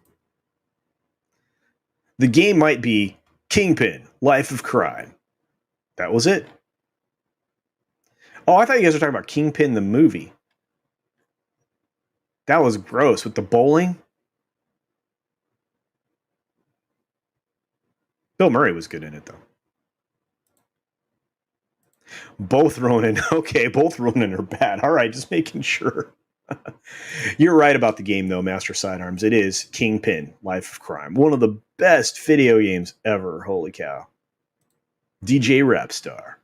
The game might be Kingpin, Life of Crime. That was it. Oh, I thought you guys were talking about Kingpin the movie. That was gross with the bowling. Bill Murray was good in it, though. Both Ronin. Okay, both Ronin are bad. All right, just making sure. You're right about the game, though, Master Sidearms. It is Kingpin, Life of Crime. One of the best video games ever. Holy cow. DJ Rapstar.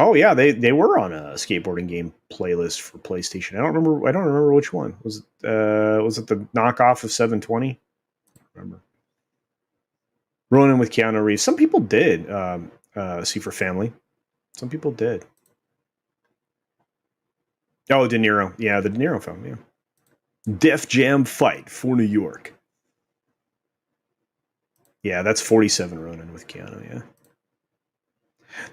Oh yeah, they were on a skateboarding game playlist for PlayStation. I don't remember which one. Was it the knockoff of 720? I don't remember. Ronin with Keanu Reeves. Some people did. See for Family. Some people did. Oh, De Niro. Yeah, the De Niro film. Yeah. Def Jam Fight for New York. Yeah, that's 47 Ronin with Keanu. Yeah.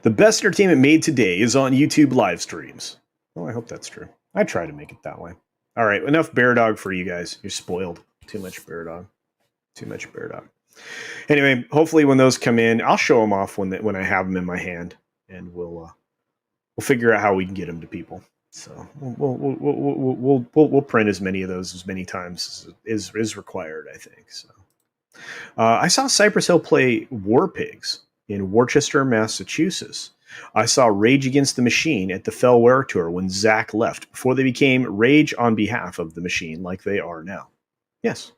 The best entertainment made today is on YouTube live streams. Well, I hope that's true. I try to make it that way. All right, enough Bear Dog for you guys. You're spoiled. Too much Bear Dog. Too much Bear Dog. Anyway, hopefully when those come in, I'll show them off when I have them in my hand, and we'll figure out how we can get them to people. So we'll print as many of those as many times as is required, I think. So I saw Cypress Hill play War Pigs in Worcester, Massachusetts. I saw Rage Against the Machine at the Fell Wear Tour when Zach left before they became Rage on behalf of the Machine, like they are now. Yes.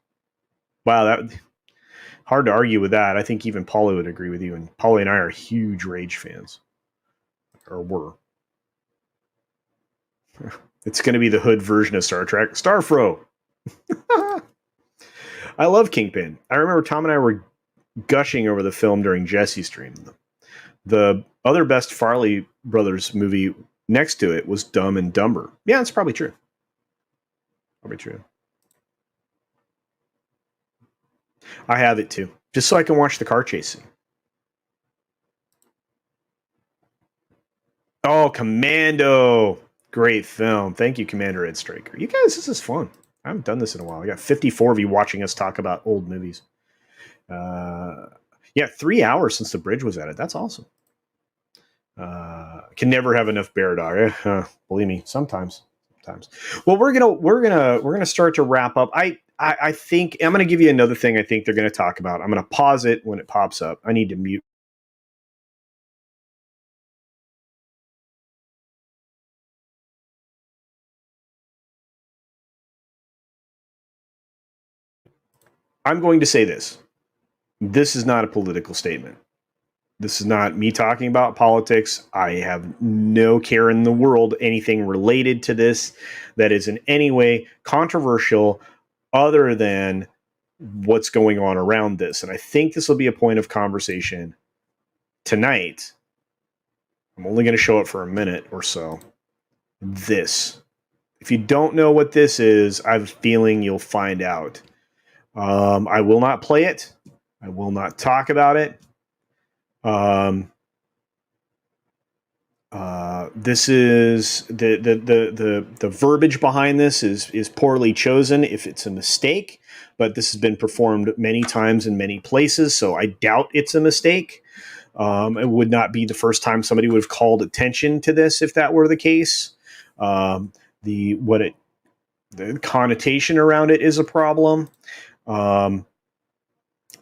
Wow, that hard to argue with that. I think even Paulie would agree with you, and Paulie and I are huge Rage fans, or were. It's going to be the hood version of Star Trek, Starfro. I love Kingpin. I remember Tom and I were gushing over the film during Jesse's stream. The other best Farley Brothers movie next to it was Dumb and Dumber. Yeah, that's probably true. Probably true. I have it too, just so I can watch the car chase scene. Oh, Commando. Great film. Thank you, Commander Ed Straker. You guys, this is fun. I haven't done this in a while. I got 54 of you watching us talk about old movies. Yeah, 3 hours since the bridge was added. That's awesome. Can never have enough Bear Dog. Believe me, sometimes. Well, we're gonna start to wrap up. I think I'm gonna give you another thing. I think they're gonna talk about. I'm gonna pause it when it pops up. I need to mute. I'm going to say this. This is not a political statement. This is not me talking about politics. I have no care in the world anything related to this that is in any way controversial other than what's going on around this. And I think this will be a point of conversation tonight. I'm only going to show it for a minute or so. This. If you don't know what this is, I have a feeling you'll find out. I will not play it. I will not talk about it. This is the verbiage behind this is poorly chosen if it's a mistake, but this has been performed many times in many places, so I doubt it's a mistake. It would not be the first time somebody would have called attention to this if that were the case. The connotation around it is a problem.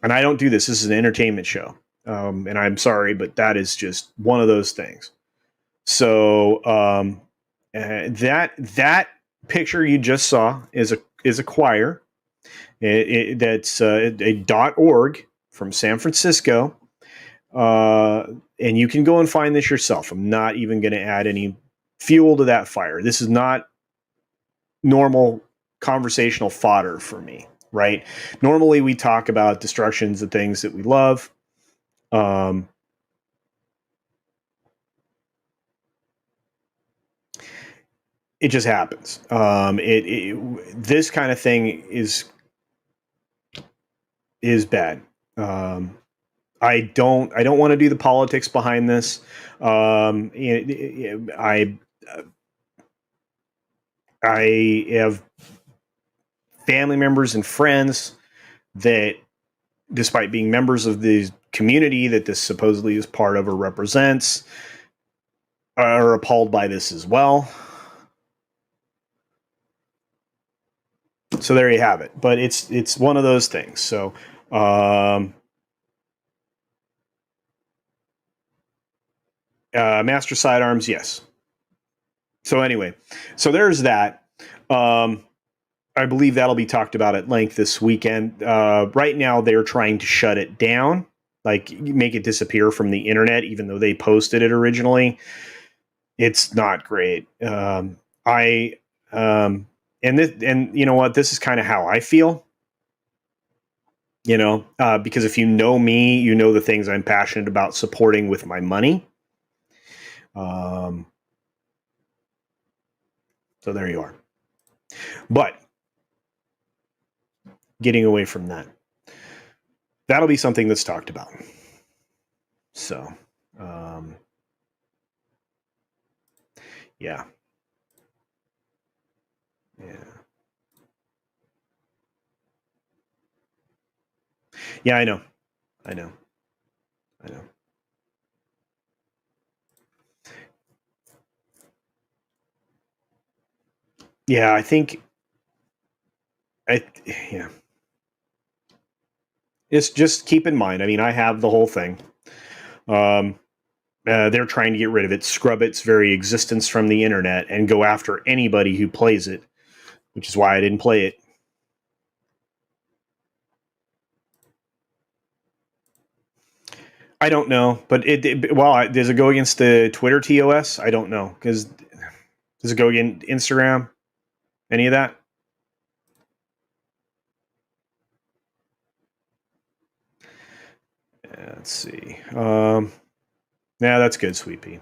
And I don't do this. This is an entertainment show. And I'm sorry, but that is just one of those things. So that picture you just saw is a choir. That's a .org from San Francisco, and you can go and find this yourself. I'm not even going to add any fuel to that fire. This is not normal conversational fodder for me, right? Normally we talk about destructions of things that we love. It just happens. This kind of thing is bad. I don't want to do the politics behind this. I have family members and friends that, despite being members of the community that this supposedly is part of or represents, are appalled by this as well. So there you have it. But it's one of those things. So Master Sidearms, yes. So anyway, so there's that. Um, I believe that'll be talked about at length this weekend. Right now, they're trying to shut it down, like make it disappear from the internet, even though they posted it originally. It's not great. I and you know what? This is kind of how I feel. Because if you know me, you know the things I'm passionate about supporting with my money. Um, so there you are. But getting away from that, that'll be something that's talked about. So, um, yeah, yeah, yeah. I know, I know, I know. Yeah, I think I. Yeah, it's just keep in mind. I mean, I have the whole thing. Um, they're trying to get rid of it, scrub its very existence from the internet, and go after anybody who plays it, which is why I didn't play it. I don't know, but does it go against the Twitter TOS? I don't know because does it go against Instagram? Any of that? Let's see. Yeah, that's good, Sweet Pea.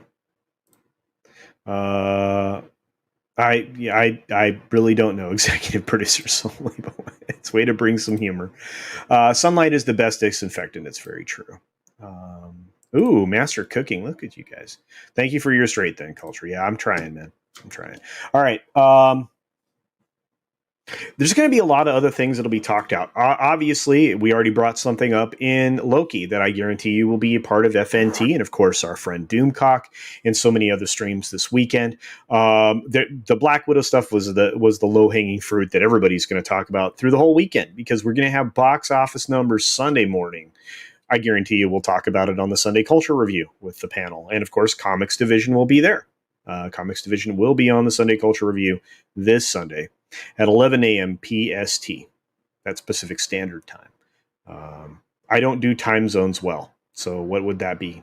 Uh, I really don't know executive producer solely, but it's a way to bring some humor. Sunlight is the best disinfectant. It's very true. Ooh, master cooking. Look at you guys. Thank you for your straight then culture. Yeah, I'm trying, man. I'm trying. All right. There's going to be a lot of other things that'll be talked out. Obviously, we already brought something up in Loki that I guarantee you will be a part of FNT, and of course, our friend Doomcock, and so many other streams this weekend. The Black Widow stuff was the low hanging fruit that everybody's going to talk about through the whole weekend because we're going to have box office numbers Sunday morning. I guarantee you we'll talk about it on the Sunday Culture Review with the panel, and of course, Comics Division will be there. Comics Division will be on the Sunday Culture Review this Sunday at 11 a.m. PST. That's Pacific Standard Time. I don't do time zones well. So what would that be?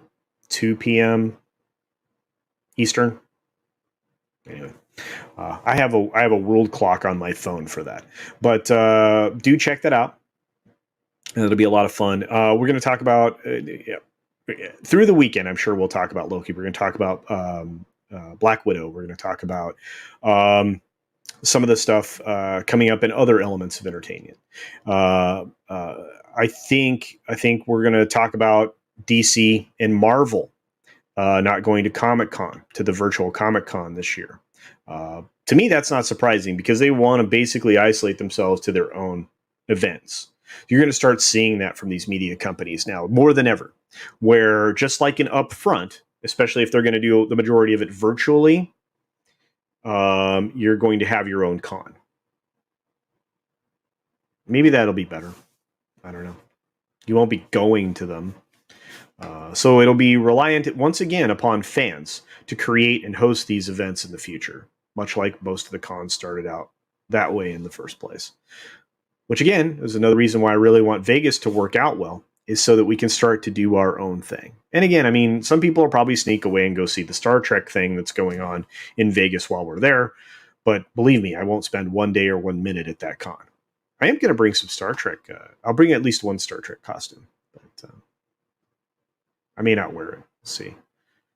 2 p.m. Eastern? Anyway. I have a world clock on my phone for that. But do check that out. It'll be a lot of fun. We're going to talk about through the weekend. I'm sure we'll talk about Loki. We're going to talk about Black Widow. We're going to talk about some of the stuff coming up in other elements of entertainment. I think we're going to talk about DC and Marvel not going to Comic Con, to the virtual Comic Con this year. To me, that's not surprising because they want to basically isolate themselves to their own events. You're going to start seeing that from these media companies now more than ever, where just like an upfront, especially if they're going to do the majority of it virtually, you're going to have your own con. Maybe that'll be better. I don't know. You won't be going to them. So it'll be reliant once again upon fans to create and host these events in the future, much like most of the cons started out that way in the first place. Which again is another reason why I really want Vegas to work out well, is so that we can start to do our own thing. And again, I mean, some people will probably sneak away and go see the Star Trek thing that's going on in Vegas while we're there. But believe me, I won't spend 1 day or 1 minute at that con. I am going to bring some Star Trek. I'll bring at least one Star Trek costume, but I may not wear it. We'll see.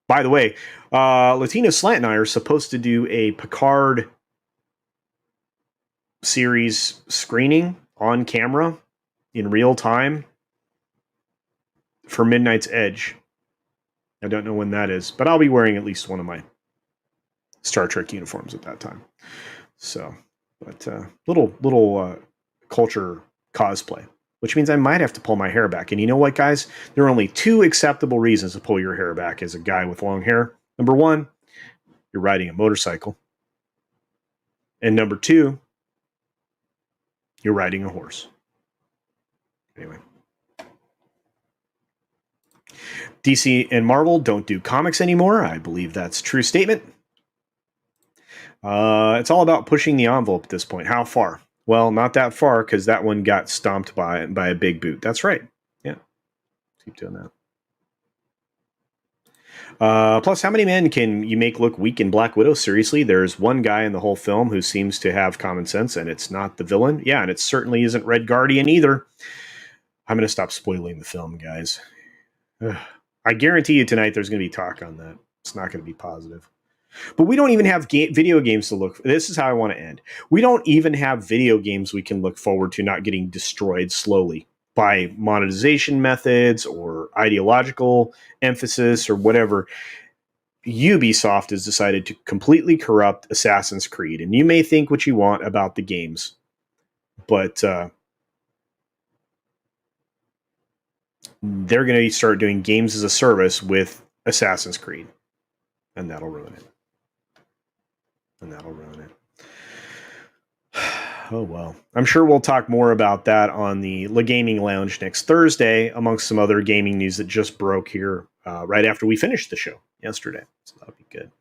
By the way, Latino Slant and I are supposed to do a Picard series screening on camera in real time for Midnight's Edge. I don't know when that is, but I'll be wearing at least one of my Star Trek uniforms at that time. So, but little culture cosplay, which means I might have to pull my hair back. And you know what, guys? There are only two acceptable reasons to pull your hair back as a guy with long hair. Number one, you're riding a motorcycle. And number two, you're riding a horse. Anyway. DC and Marvel don't do comics anymore. I believe that's a true statement. It's all about pushing the envelope at this point. How far? Well, not that far because that one got stomped by a big boot. That's right. Yeah, keep doing that. Plus, how many men can you make look weak in Black Widow? Seriously, there's one guy in the whole film who seems to have common sense, and it's not the villain. Yeah, and it certainly isn't Red Guardian either. I'm going to stop spoiling the film, guys. Ugh. I guarantee you tonight there's going to be talk on that. It's not going to be positive. But we don't even have video games to look for. This is how I want to end. We don't even have video games we can look forward to not getting destroyed slowly by monetization methods or ideological emphasis or whatever. Ubisoft has decided to completely corrupt Assassin's Creed. And you may think what you want about the games, but they're going to start doing games as a service with Assassin's Creed. And that'll ruin it. Oh, well. I'm sure we'll talk more about that on the Le Gaming Lounge next Thursday, amongst some other gaming news that just broke here right after we finished the show yesterday. So that'll be good.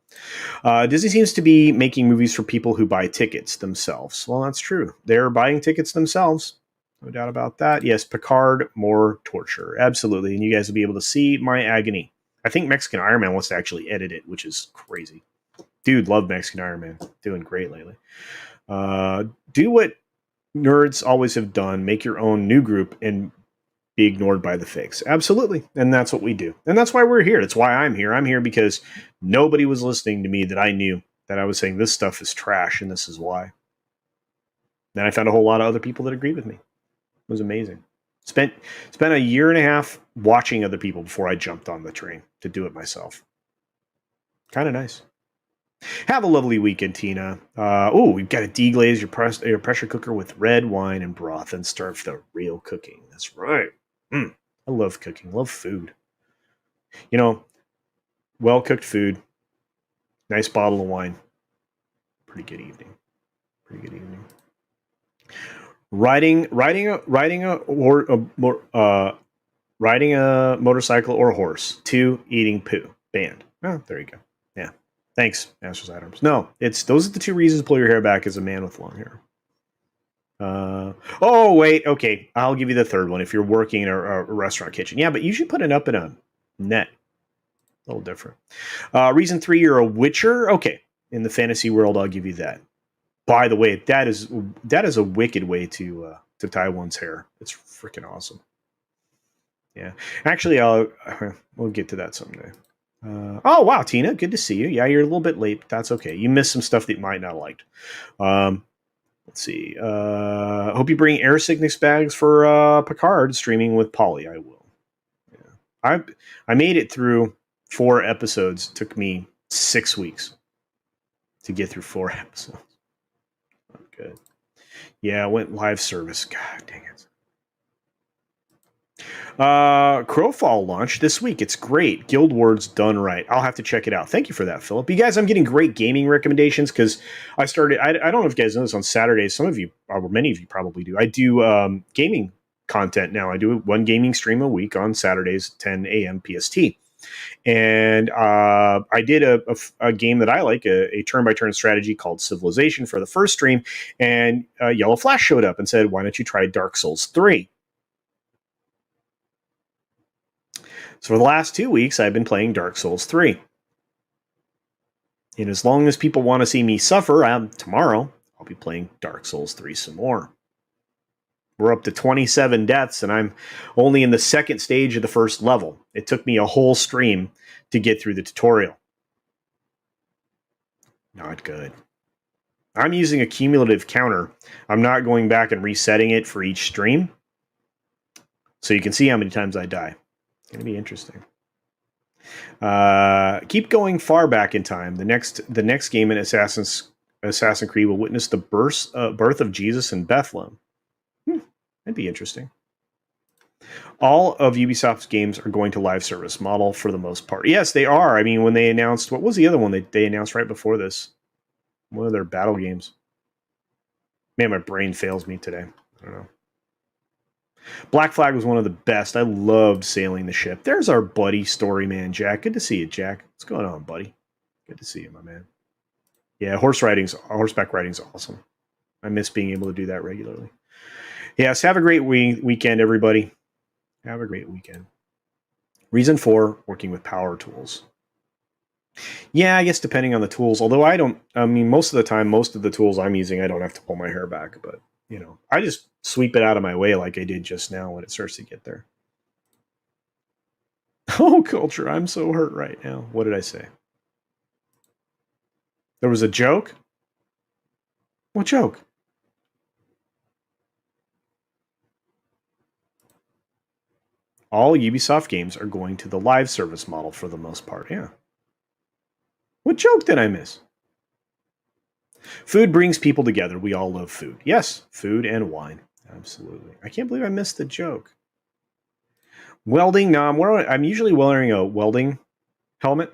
Disney seems to be making movies for people who buy tickets themselves. Well, that's true. They're buying tickets themselves. No doubt about that. Yes, Picard, more torture. Absolutely. And you guys will be able to see my agony. I think Mexican Iron Man wants to actually edit it, which is crazy. Dude, love Mexican Iron Man. Doing great lately. Do what nerds always have done. Make your own new group and be ignored by the fakes. Absolutely. And that's what we do. And that's why we're here. That's why I'm here. I'm here because nobody was listening to me that I knew that I was saying this stuff is trash and this is why. Then I found a whole lot of other people that agreed with me. It was amazing. Spent a year and a half watching other people before I jumped on the train to do it myself. Kind of nice. Have a lovely weekend, Tina. We've got to deglaze your pressure cooker with red wine and broth and start the real cooking. That's right. I love cooking. Love food. You know, well-cooked food, nice bottle of wine. Pretty good evening. Riding a motorcycle or horse. 2, eating poo. Banned. Oh, there you go. Yeah. Thanks, Masters Items. No, those are the 2 reasons to pull your hair back as a man with long hair. Wait. Okay, I'll give you the third one. If you're working in a restaurant kitchen, yeah, but you should put it up in a net. A little different. Reason 3, you're a witcher. Okay, in the fantasy world, I'll give you that. By the way, that is a wicked way to tie one's hair. It's freaking awesome. Yeah, actually, we'll get to that someday. Oh, wow, Tina, good to see you. Yeah, you're a little bit late, but that's okay. You missed some stuff that you might not have liked. Let's see. Hope you bring air sickness bags for Picard streaming with Polly. I will. Yeah. I made it through 4 episodes. It took me 6 weeks to get through 4 episodes. Not good. Yeah, I went live service. God dang it. Crowfall launched this week. It's great. Guild Wars done right. I'll have to check it out. Thank you for that, Philip. You guys, I'm getting great gaming recommendations because I started. I don't know if you guys know this on Saturdays. Some of you, or many of you, probably do. I do gaming content now. I do 1 gaming stream a week on Saturdays, 10 a.m. PST. And I did a game that I like, a turn-by-turn strategy called Civilization for the first stream. And Yellow Flash showed up and said, "Why don't you try Dark Souls 3?" So for the last 2 weeks, I've been playing Dark Souls 3. And as long as people want to see me suffer, tomorrow I'll be playing Dark Souls 3 some more. We're up to 27 deaths, and I'm only in the 2nd stage of the 1st level. It took me a whole stream to get through the tutorial. Not good. I'm using a cumulative counter. I'm not going back and resetting it for each stream. So you can see how many times I die. It's going to be interesting. Keep going far back in time. The next game in Assassin's Creed will witness the birth of Jesus in Bethlehem. That'd be interesting. All of Ubisoft's games are going to live service model for the most part. Yes, they are. I mean, when they announced, what was the other one they announced right before this? One of their battle games. Man, my brain fails me today. I don't know. Black Flag was one of the best. I loved sailing the ship. There's our buddy, Storyman Jack. Good to see you, Jack. What's going on, buddy? Good to see you, my man. Yeah, horseback riding's awesome. I miss being able to do that regularly. Yes, have a great weekend, everybody. Have a great weekend. Reason 4, working with power tools. Yeah, I guess depending on the tools. Although most of the time, most of the tools I'm using, I don't have to pull my hair back. But, I just sweep it out of my way like I did just now when it starts to get there. Oh, Culture, I'm so hurt right now. What did I say? There was a joke? What joke? All Ubisoft games are going to the live service model for the most part, yeah. What joke did I miss? Food brings people together. We all love food. Yes, food and wine. Absolutely. I can't believe I missed the joke. Welding? No, I'm usually wearing a welding helmet,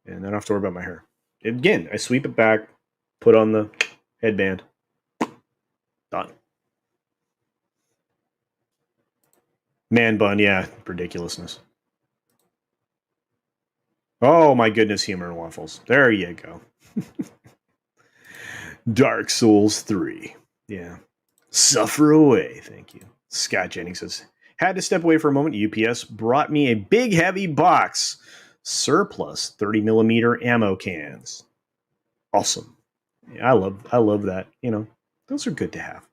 and I don't have to worry about my hair. Again, I sweep it back, put on the headband. Done. Man bun, yeah, ridiculousness. Oh my goodness, humor and waffles. There you go. Dark Souls 3. Yeah. Suffer away. Thank you. Scott Jennings says, had to step away for a moment. UPS brought me a big, heavy box. Surplus 30 millimeter ammo cans. Awesome. Yeah, I love that. Those are good to have.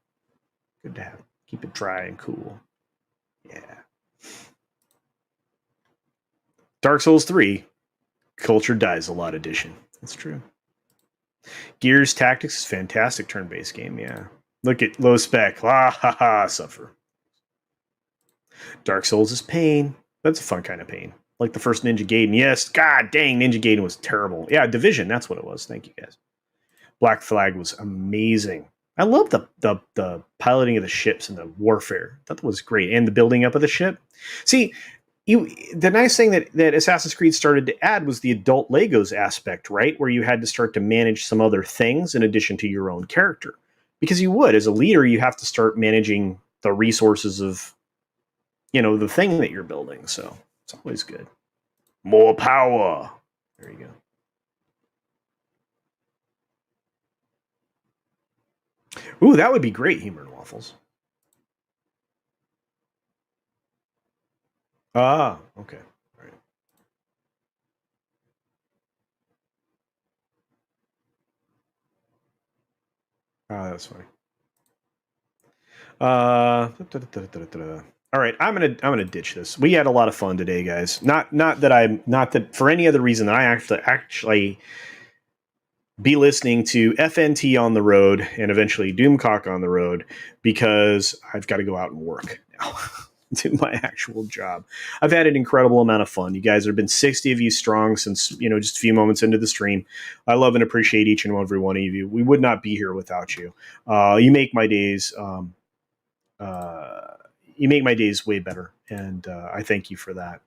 Good to have. Keep it dry and cool. Yeah. Dark Souls 3. Culture Dies a Lot edition. That's true. Gears Tactics is fantastic turn-based game, yeah. Look at low spec. Ah ha ha, suffer. Dark Souls is pain. That's a fun kind of pain. Like the first Ninja Gaiden. Yes, god dang, Ninja Gaiden was terrible. Yeah, Division, that's what it was. Thank you guys. Black Flag was amazing. I love the piloting of the ships and the warfare. That was great. And the building up of the ship. See, the nice thing that Assassin's Creed started to add was the adult Legos aspect, right? Where you had to start to manage some other things in addition to your own character. Because you would, as a leader, you have to start managing the resources of, the thing that you're building. So it's always good. More power. There you go. Ooh, that would be great, humor and waffles. Ah, okay. All right. Ah, that's funny. All right, I'm gonna ditch this. We had a lot of fun today, guys. Not that for any other reason that I actually be listening to FNT on the road and eventually Doomcock on the road because I've got to go out and work now. Do my actual job. I've had an incredible amount of fun. You guys have been 60 of you strong since just a few moments into the stream. I love and appreciate each and every one of you. We would not be here without you. You make my days. You make my days way better, and I thank you for that.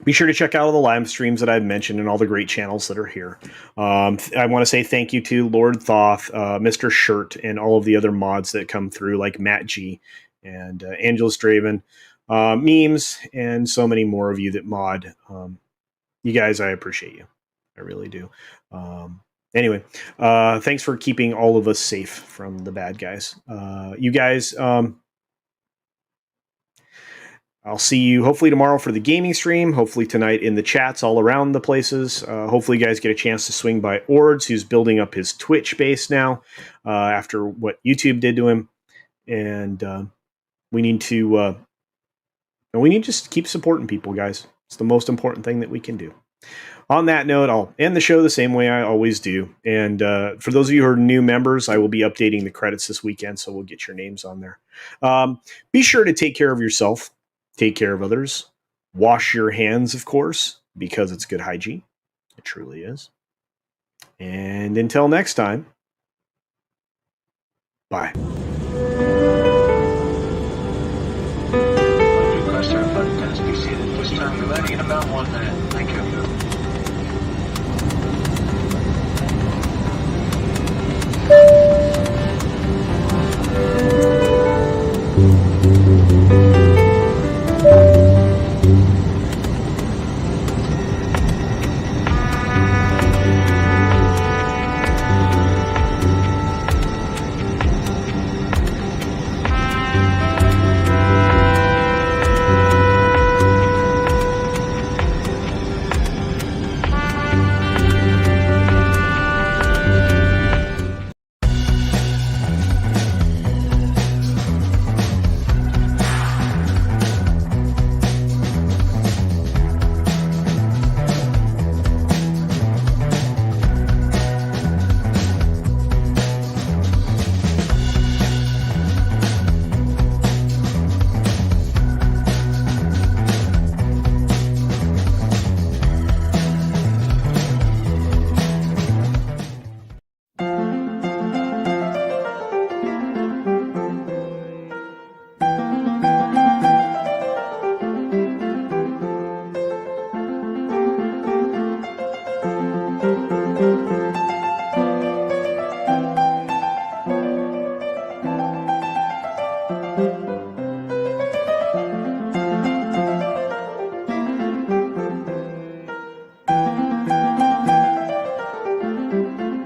Be sure to check out all the live streams that I've mentioned and all the great channels that are here. I want to say thank you to Lord Thoth, Mr. Shirt, and all of the other mods that come through, like Matt G and Angelus Draven, Memes, and so many more of you that mod. You guys, I appreciate you. I really do. Anyway, thanks for keeping all of us safe from the bad guys. You guys... I'll see you hopefully tomorrow for the gaming stream. Hopefully tonight in the chats all around the places. Hopefully you guys get a chance to swing by Ords, who's building up his Twitch base now after what YouTube did to him. And we need to just keep supporting people, guys. It's the most important thing that we can do. On that note, I'll end the show the same way I always do. And for those of you who are new members, I will be updating the credits this weekend, so we'll get your names on there. Be sure to take care of yourself. Take care of others. Wash your hands, of course, because it's good hygiene. It truly is. And until next time, bye. Press our button as we see the first time ready in about 1 minute.